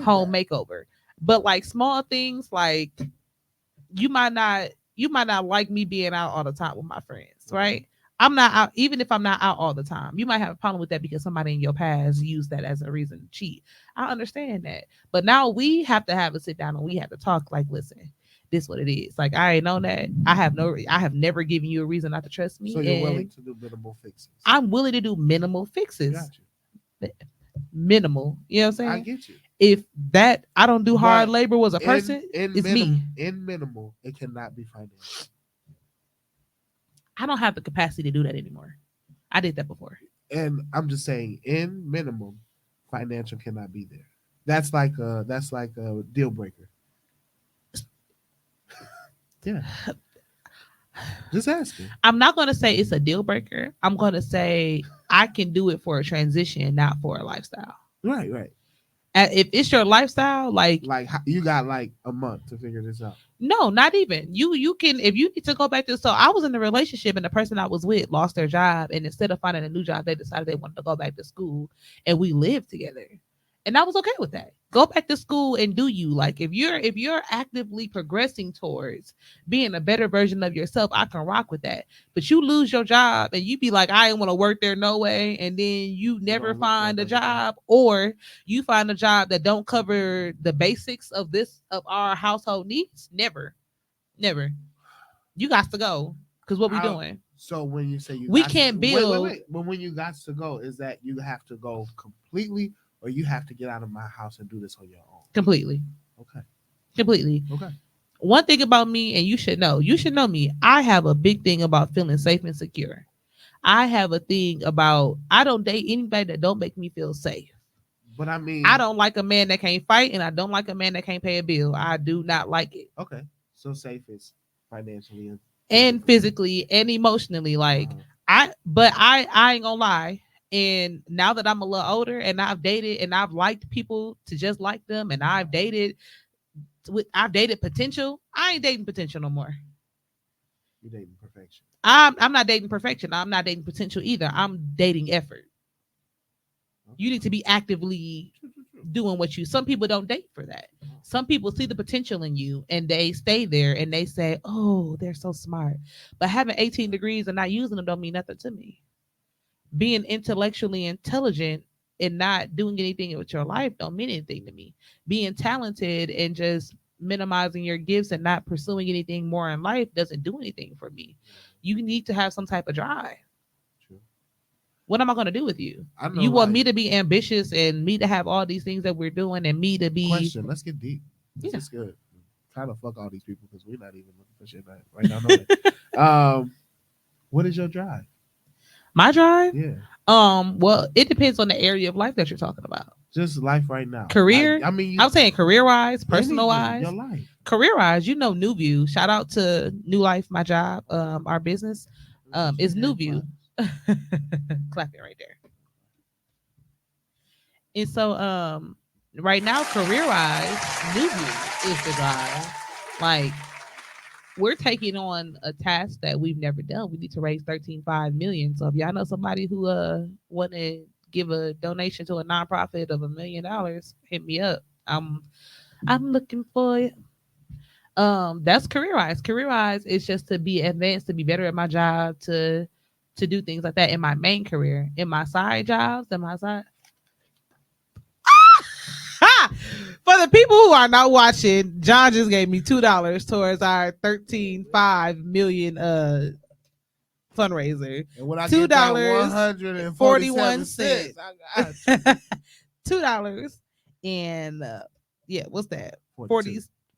home makeover. But like, small things, like, you might not like me being out all the time with my friends, right? I'm not out, even if I'm not out all the time. You might have a problem with that because somebody in your past used that as a reason to cheat. I understand that. But now we have to have a sit down and we have to talk, like, listen, this is what it is. Like, I ain't know that. I have never given you a reason not to trust me. So you're willing to do minimal fixes. I'm willing to do minimal fixes. Got you. Minimal. You know what I'm saying? I get you. If that I don't do hard labor was a person, it's me. In minimal, it cannot be financial. I don't have the capacity to do that anymore. I did that before. And I'm just saying, in minimum, financial cannot be there. That's like a deal breaker. Yeah. Just asking. I'm not going to say it's a deal breaker. I'm going to say I can do it for a transition, not for a lifestyle. Right. If it's your lifestyle, like you got like a month to figure this out. No, not even. You can, if you need to go back to, so I was in a relationship and the person I was with lost their job, and instead of finding a new job, they decided they wanted to go back to school, and we lived together. And I was okay with that. Go back to school and do you. Like, if you're actively progressing towards being a better version of yourself, I can rock with that. But you lose your job and you be like, I ain't want to work there no way, and then you never find a job, or you find a job that don't cover the basics of our household needs. Never. You got to go, because what we doing? So when you say we can't build, wait. But when you got to go, is that you have to go completely? Or you have to get out of my house and do this on your own? Completely. Okay. Completely. Okay. One thing about me, and you should know me, I have a big thing about feeling safe and secure. I have a thing about, I don't date anybody that don't make me feel safe. But I mean, I don't like a man that can't fight, and I don't like a man that can't pay a bill. I do not like it. Okay. So safe is financially and physically and emotionally. Like, I ain't gonna lie. And now that I'm a little older and I've dated and I've liked people to just like them, and I've dated potential, I ain't dating potential no more. You're dating perfection. I'm not dating perfection. I'm not dating potential either. I'm dating effort. You need to be actively doing what you. Some people don't date for that. Some people see the potential in you and they stay there and they say, "Oh, they're so smart." But having 18 degrees and not using them don't mean nothing to me. Being intellectually intelligent and not doing anything with your life don't mean anything to me. Being talented and just minimizing your gifts and not pursuing anything more in life doesn't do anything for me. You need to have some type of drive. True. What am I going to do with you? You want me to be ambitious and me to have all these things that we're doing and me to be... Question, let's get deep. This is good. I'm trying to fuck all these people because we're not even looking for shit right now. What is your drive? My drive? Yeah. Well, it depends on the area of life that you're talking about. Just life right now. Career? I'm saying career-wise, personal-wise. Your life. Career-wise, New View. Shout out to New Life, my job, our business. Is New View. Clap it right there. And so right now, career-wise, New View is the drive. Like, we're taking on a task that we've never done. We need to raise $13.5 million. So if y'all know somebody who want to give a donation to a nonprofit of $1 million, hit me up. I'm looking for it. That's career-wise. Career-wise is just to be advanced, to be better at my job, to do things like that in my main career. In my side jobs, For the people who are not watching, John just gave me $2 towards our $13.5 million fundraiser. And when I $141. $2 and what's that?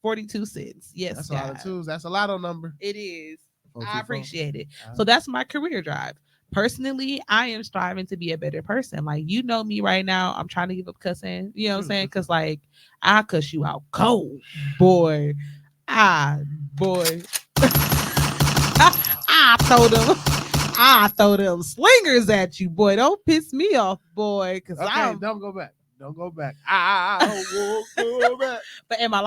42 cents. Yes, that's a lot of twos. That's a lotto number. It is. I appreciate it. So that's my career drive. Personally, I am striving to be a better person. Like, you know me right now, I'm trying to give up cussing. You know what I'm saying? Because, like, I cuss you out cold, boy. I throw them slingers at you, boy. Don't piss me off, boy. Because don't go back. I won't go back. But am I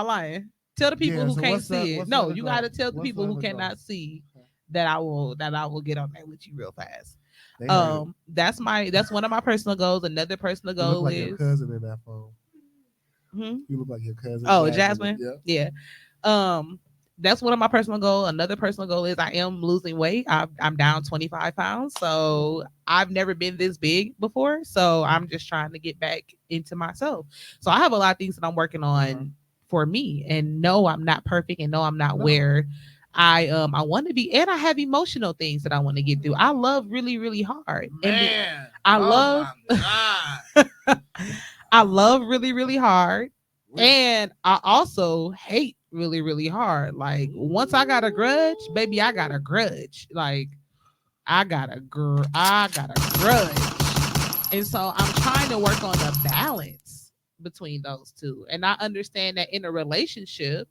lying? Tell the people who can't see it. No, you got to tell the people who cannot see that I will get on there with you real fast. That's one of my personal goals. Another personal goal is your cousin in that phone. You look like your cousin. Oh, Jasmine. Yeah. That's one of my personal goals. Another personal goal is I am losing weight. I'm down 25 pounds. So I've never been this big before. So I'm just trying to get back into myself. So I have a lot of things that I'm working on for me. And no, I'm not perfect. And no, I'm not where I want to be. And I have emotional things that I want to get through. I love really, really hard. Man, I love really, really hard. And I also hate really, really hard. Like, once I got a grudge, baby, I got a grudge. Like, I got a grudge. And so I'm trying to work on the balance between those two. And I understand that in a relationship,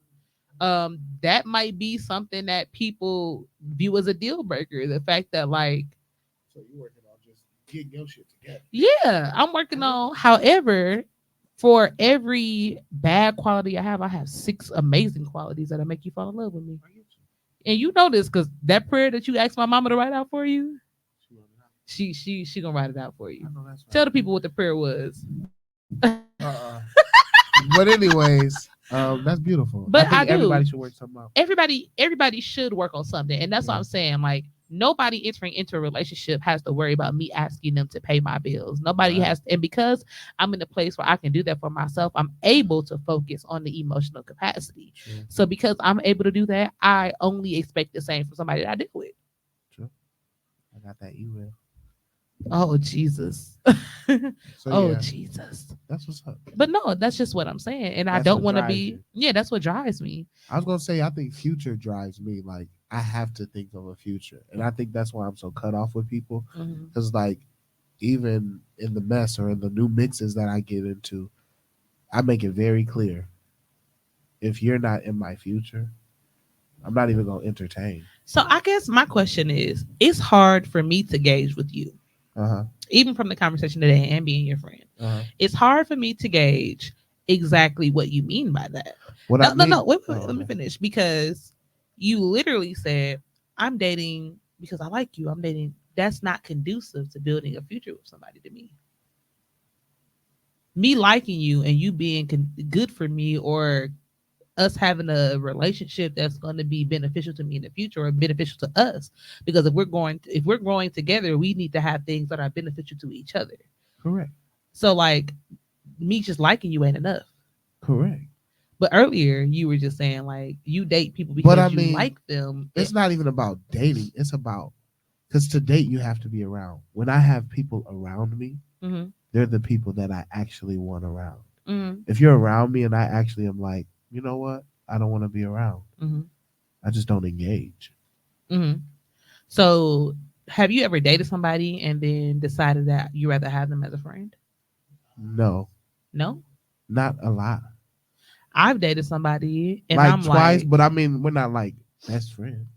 that might be something that people view as a deal breaker. The fact that, like, so you're working on just getting your shit together. Yeah, I'm working on. However, for every bad quality I have 6 amazing qualities that'll make you fall in love with me. And you know this because that prayer that you asked my mama to write out for you, she gonna write it out for you. Tell the people what the prayer was. But anyways, that's beautiful. But I do. Everybody should work something out. Everybody should work on something, and that's what I'm saying. Like, nobody entering into a relationship has to worry about me asking them to pay my bills. Nobody has, and because I'm in a place where I can do that for myself, I'm able to focus on the emotional capacity. True. So because I'm able to do that, I only expect the same from somebody that I deal with. True. I got that email. Oh, Jesus. Jesus. That's what's up. But no, that's just what I'm saying. And I don't want to be, that's what drives me. I was going to say, I think future drives me. Like, I have to think of a future. And I think that's why I'm so cut off with people. Because, like, even in the mess or in the new mixes that I get into, I make it very clear. If you're not in my future, I'm not even going to entertain. So I guess my question is, it's hard for me to gauge with you. Even from the conversation today and being your friend. It's hard for me to gauge exactly what you mean by that. No, wait, let me finish. Because you literally said, I'm dating because I like you. I'm dating. That's not conducive to building a future with somebody to me. Me liking you and you being good for me, or us having a relationship that's going to be beneficial to me in the future or beneficial to us. Because if we're growing together, we need to have things that are beneficial to each other. Correct. So like me just liking you ain't enough. Correct. But earlier you were just saying like you date people because you like them. It's not even about dating. It's about, because to date you have to be around. When I have people around me, they're the people that I actually want around. If you're around me and I actually am like, you know what, I don't want to be around. I just don't engage. So have you ever dated somebody and then decided that you rather have them as a friend? No, not a lot. I've dated somebody and like I'm twice, like, but I mean we're not like best friends.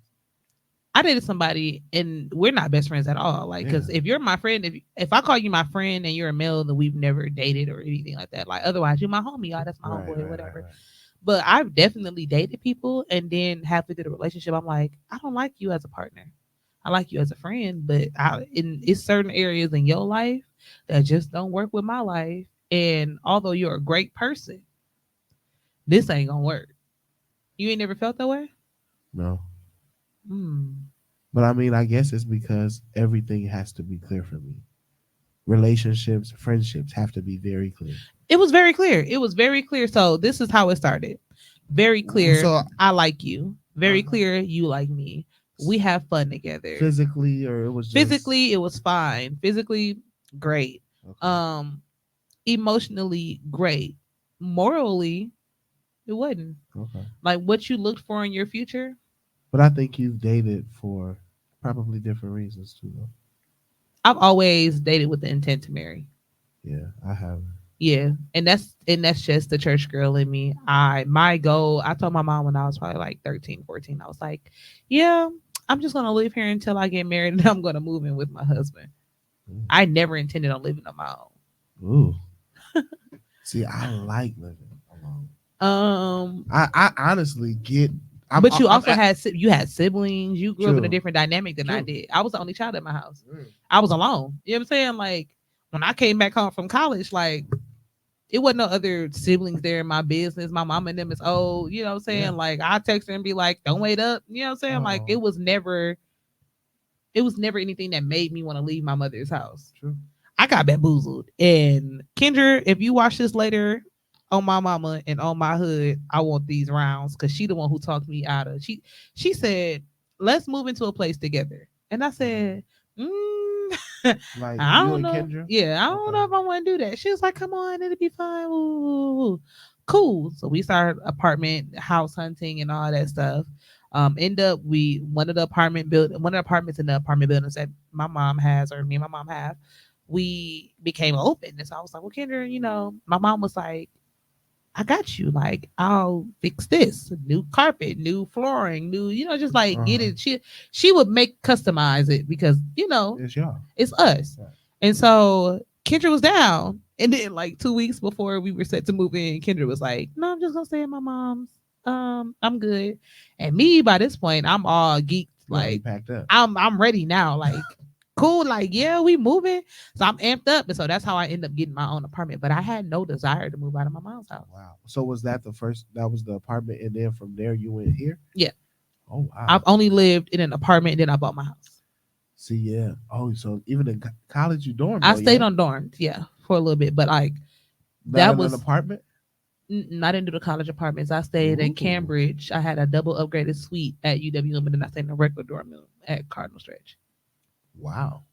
I dated somebody and we're not best friends at all. Like, because if you're my friend, if I call you my friend and you're a male, then we've never dated or anything like that. Like, otherwise, you're my homie. Oh, that's my homeboy, whatever. Right. But I've definitely dated people and then halfway through the relationship, I'm like, I don't like you as a partner. I like you as a friend, but it's certain areas in your life that just don't work with my life. And although you're a great person, this ain't gonna work. You ain't never felt that way? No. But I mean, I guess it's because everything has to be clear for me. Relationships, friendships have to be very clear. It was very clear. So this is how it started. Very clear. So, I like you. Very clear. You like me. We have fun together. Physically, or it was just... Physically, it was fine. Physically, great. Okay. Emotionally, great. Morally, it wasn't. Okay. Like what you looked for in your future. But I think you've dated for probably different reasons too, though. I've always dated with the intent to marry. Yeah, I have. Yeah, and that's just the church girl in me. My goal, I told my mom when I was probably like 13, 14, I was like, yeah, I'm just going to live here until I get married and I'm going to move in with my husband. I never intended on living on my own. Ooh. See, I like living alone. I honestly get... But you also had siblings. You grew up in a different dynamic than I did. I was the only child in my house. I was alone. You know what I'm saying? Like when I came back home from college, like it wasn't no other siblings there in my business. My mom and them is old. You know what I'm saying? Yeah. Like I text her and be like, "Don't wait up." You know what I'm saying? Like it was never anything that made me want to leave my mother's house. True. I got bamboozled. And Kendra, if you watch this later, on my mama and on my hood, I want these rounds, because she the one who talked me out of. She said, let's move into a place together. And I said, like I don't know. Kendra? Yeah, I don't know if I want to do that. She was like, come on, it'll be fine. Ooh. Cool. So we started house hunting and all that stuff. End up one of the apartments in the apartment buildings that my mom has, or me and my mom have, we became open. And so I was like, well, Kendra, my mom was like, I got you. Like, I'll fix this. New carpet, new flooring, new, just like get it. She would customize it because, it's y'all. It's us. Right. And so Kendra was down. And then like 2 weeks before we were set to move in, Kendra was like, no, I'm just going to stay at my mom's. I'm good. And me, by this point, I'm all geeked. Like, packed up. I'm ready now. Like, cool, like, yeah, we moving. So I'm amped up. And so that's how I end up getting my own apartment. But I had no desire to move out of my mom's house. Wow. So was that that was the apartment, and then from there you went here? Yeah. Oh, wow. I've only lived in an apartment and then I bought my house. See, yeah. Oh, so even in college you dormed? I stayed on dorms, yeah, for a little bit. But like, that was an apartment? I didn't do the college apartments. I stayed in Cambridge. I had a double upgraded suite at UWM, and then I stayed in a regular dorm at Cardinal Stretch. Wow.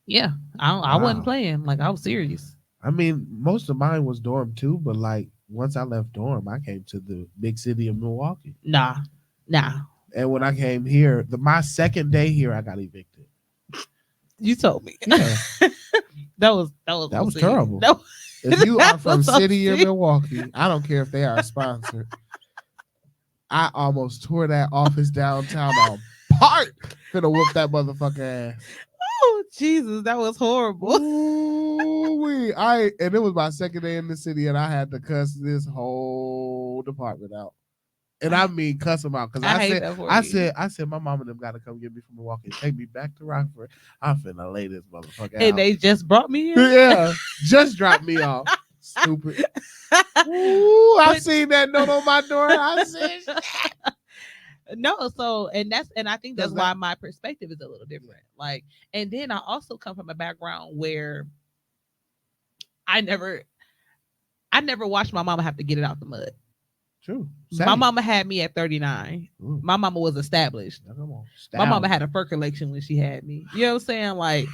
Yeah, I wasn't playing. Like, I was serious. I mean, most of mine was dorm too, but like once I left dorm, I came to the big city of Milwaukee. Nah. And when I came here, my second day here, I got evicted. You told me. Yeah. that was terrible. If you are from city of Milwaukee, I don't care if they are sponsored. I almost tore that office downtown apart. Finna whoop that motherfucker ass. Oh Jesus, that was horrible. Ooh, and it was my second day in the city, and I had to cuss this whole department out. And I mean cuss them out because I said my mom and them got to come get me from Milwaukee and take me back to Rockford. I'm finna lay this motherfucker out. And they just brought me in. Yeah, just dropped me off. Stupid. Ooh, I seen that note on my door. I said, no, so and I think that's why my perspective is a little different. Like, and then I also come from a background where I never watched my mama have to get it out the mud. True. Same. My mama had me at 39. Ooh. My mama was established. My mama had a fur collection when she had me. You know what I'm saying? Like,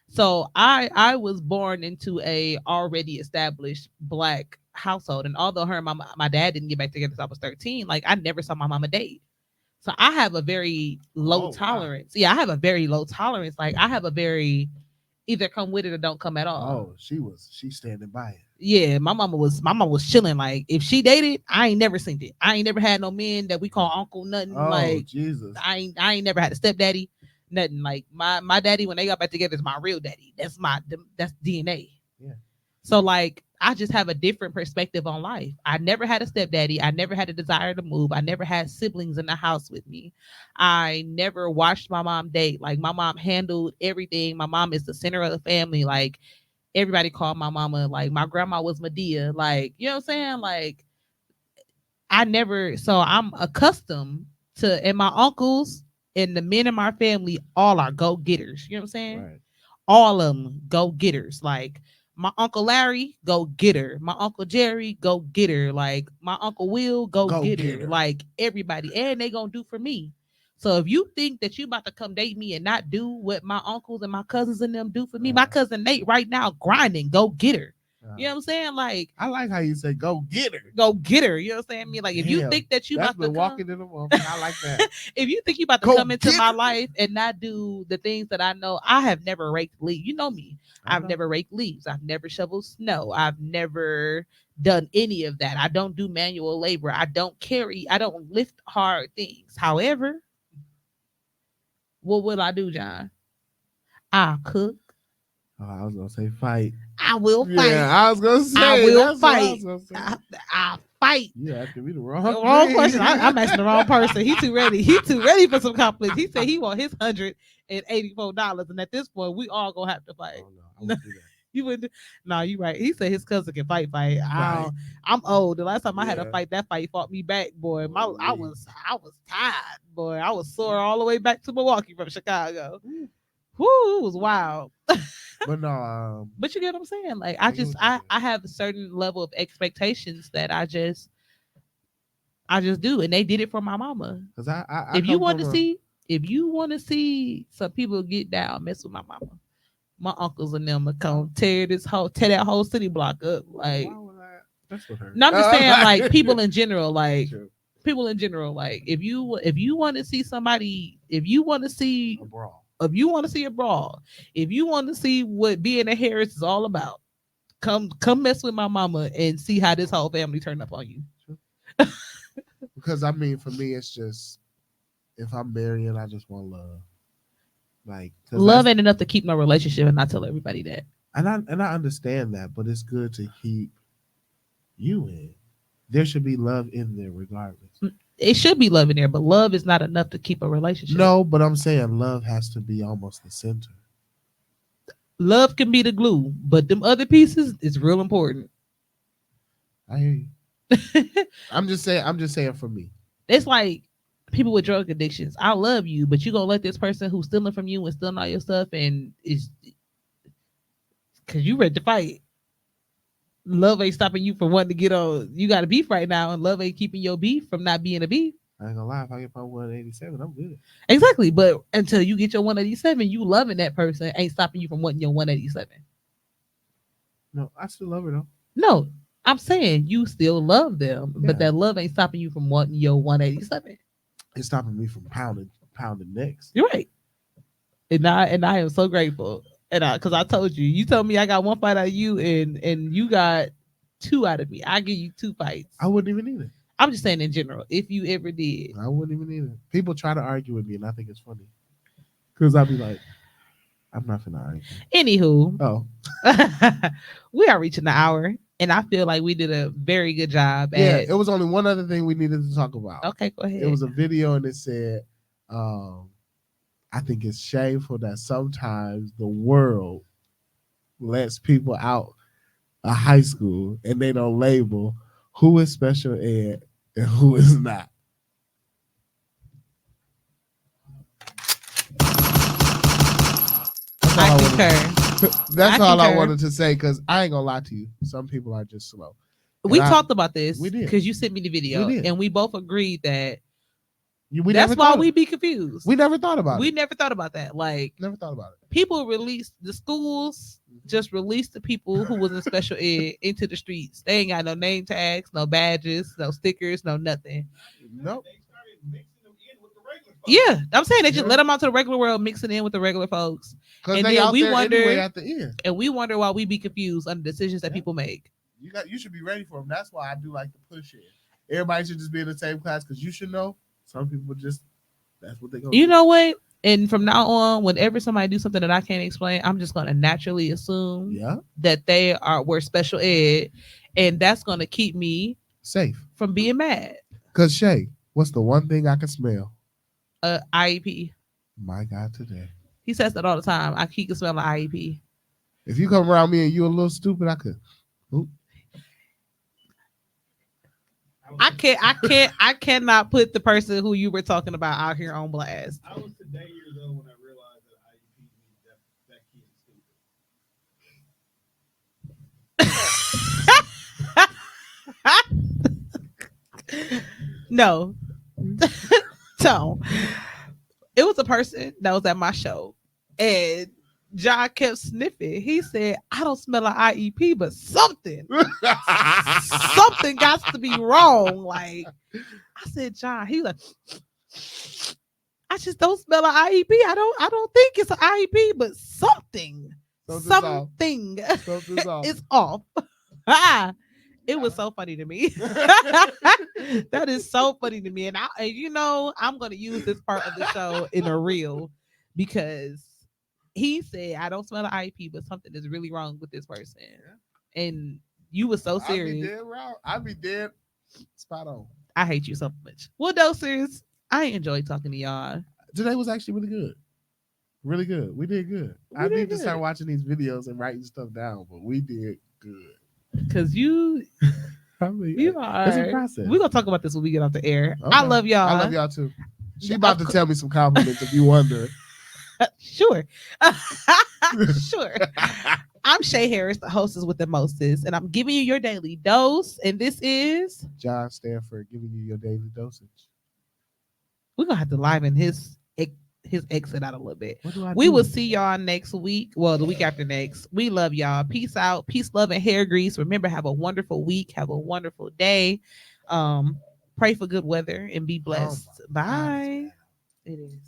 so I was born into a already established Black household, and although her and my dad didn't get back together since I was 13, like I never saw my mama date. So I have a very low tolerance. Wow. Yeah, I have a very low tolerance. Like I have a very either come with it or don't come at all. Oh, she's standing by it. Yeah, my mama was chilling. Like if she dated, I ain't never seen it. I ain't never had no men that we call uncle, nothing. Oh, like Jesus. I ain't never had a stepdaddy, nothing. Like my daddy when they got back together is my real daddy. That's DNA. Yeah. So like I just have a different perspective on life. I never had a stepdaddy. I never had a desire to move. I never had siblings in the house with me. I never watched my mom date. Like my mom handled everything. My mom is the center of the family. Like everybody called my mama, like my grandma was Medea. Like, you know what I'm saying? Like so I'm accustomed to, and my uncles and the men in my family all are go-getters. You know what I'm saying? Right. All of them go-getters. Like my Uncle Larry, go getter. My Uncle Jerry, go getter. Like my Uncle Will, go getter. Like everybody, and they gonna do for me. So if you think that you about to come date me and not do what my uncles and my cousins and them do for me, my cousin Nate right now grinding, go getter. You know what I'm saying? Like I like how you say go get her. Go get her. You know what I'm saying? I mean, like if you think that you about to walking in the world, I like that. If you think you about to come into my life and not do the things that I know, I have never raked leaves. You know me. I've never raked leaves. I've never shoveled snow. I've never done any of that. I don't do manual labor. I don't lift hard things. However, what will I do, John? I'll cook. Oh, I was gonna say fight. I will fight. Yeah, I was gonna say I will fight. I'll fight. You asking me the wrong question. I'm asking the wrong person. He too ready. He too ready for some conflict. He said he want his $184, and at this point, we all gonna have to fight. Oh, no, I wouldn't do that. You wouldn't. No, you right. He said his cousin can fight. I'm old. The last time I had a fight, that fight fought me back, boy. I was tired, boy. I was sore all the way back to Milwaukee from Chicago. Whoo, it was wild. But no, but you get what I'm saying? Like I have a certain level of expectations that I just do, and they did it for my mama. Because if you want to see some people get down, mess with my mama, my uncles and them will come tear that whole city block up. Like that's what hurt. No, I'm just saying, like people in general, like people in general, like if you want to see somebody, if you want to see a brawl. If you want to see a brawl, if you want to see what being a Harris is all about, come mess with my mama and see how this whole family turned up on you. Because I mean, for me, it's just if I'm marrying, I just want love. Like love ain't enough to keep no relationship, and I tell everybody that. And I understand that, but it's good to keep you in. There should be love in there, regardless. It should be love in there, but love is not enough to keep a relationship. No, but I'm saying love has to be almost the center. Love can be the glue, but them other pieces is real important. I hear you. I'm just saying for me. It's like people with drug addictions. I love you, but you gonna let this person who's stealing from you and stealing all your stuff, and it's because you ready to fight. Love ain't stopping you from wanting to get on. You got a beef right now, and love ain't keeping your beef from not being a beef. I ain't gonna lie, if I get my 187, I'm good. Exactly, but until you get your 187, you loving that person ain't stopping you from wanting your 187. No, I still love her though. No, I'm saying you still love them, but that love ain't stopping you from wanting your 187. It's stopping me from pounding necks. You're right, and I am so grateful. And because I told you told me I got one fight out of you, and you got 2 out of me. I give you 2 fights. I wouldn't even need it. I'm just saying in general, if you ever did. I wouldn't even either. People try to argue with me, and I think it's funny because I'll be like, I'm not gonna argue. Anywho, we are reaching the hour, and I feel like we did a very good job. It was only one other thing we needed to talk about. Okay, go ahead. It was a video, and it said, I think it's shameful that sometimes the world lets people out of high school and they don't label who is special ed and who is not. I concur. That's all I wanted to say because I ain't gonna lie to you. Some people are just slow. We talked about this. We did because you sent me the video, and we both agreed that that's why we be confused. We never thought about it. We never thought about that. Like, never thought about it. People released the schools, just released the people who was in special ed into the streets. They ain't got no name tags, no badges, no stickers, no nothing. Nope. Yeah, I'm saying they just let them out to the regular world, mixing in with the regular folks. And then we wonder at the end. And we wonder why we be confused on the decisions that people make. You should be ready for them. That's why I do like to push it. Everybody should just be in the same class because you should know. Some people just, that's what they go. You know what? And from now on, whenever somebody do something that I can't explain, I'm just gonna naturally assume that they were special ed, and that's gonna keep me safe from being mad. Cause Shay, what's the one thing I can smell? IEP. My God, today. He says that all the time. He can smell an IEP. If you come around me and you a little stupid, I could. Oop. I cannot put the person who you were talking about out here on blast. I was today years old when I realized that kid is stupid. No. So it was a person that was at my show, and John kept sniffing. He said, I don't smell an IEP, but something got to be wrong. Like, I said, John, he like, I just don't smell an IEP. I don't think it's an IEP, but something is off. It was so funny to me. That is so funny to me. And I'm going to use this part of the show in a reel because he said, I don't smell an IEP, but something is really wrong with this person. Yeah. And you were so serious. I'd be dead spot on. I hate you so much. Well, dosers, I enjoy talking to y'all. Today was actually really good. Really good. We did good. I need to start watching these videos and writing stuff down, but we did good. Because you are. It's a process. We're going to talk about this when we get off the air. Okay. I love y'all. I love y'all too. She about to tell me some compliments if you wonder. Sure. Sure. I'm Shay Harris, the hostess with the mostest, and I'm giving you your daily dose. And this is John Stanford giving you your daily dosage. We're going to have to liven his exit out a little bit. We will see y'all next week. Well, the week after next. We love y'all. Peace out. Peace, love, and hair grease. Remember, have a wonderful week. Have a wonderful day. Pray for good weather and be blessed. Bye. It is.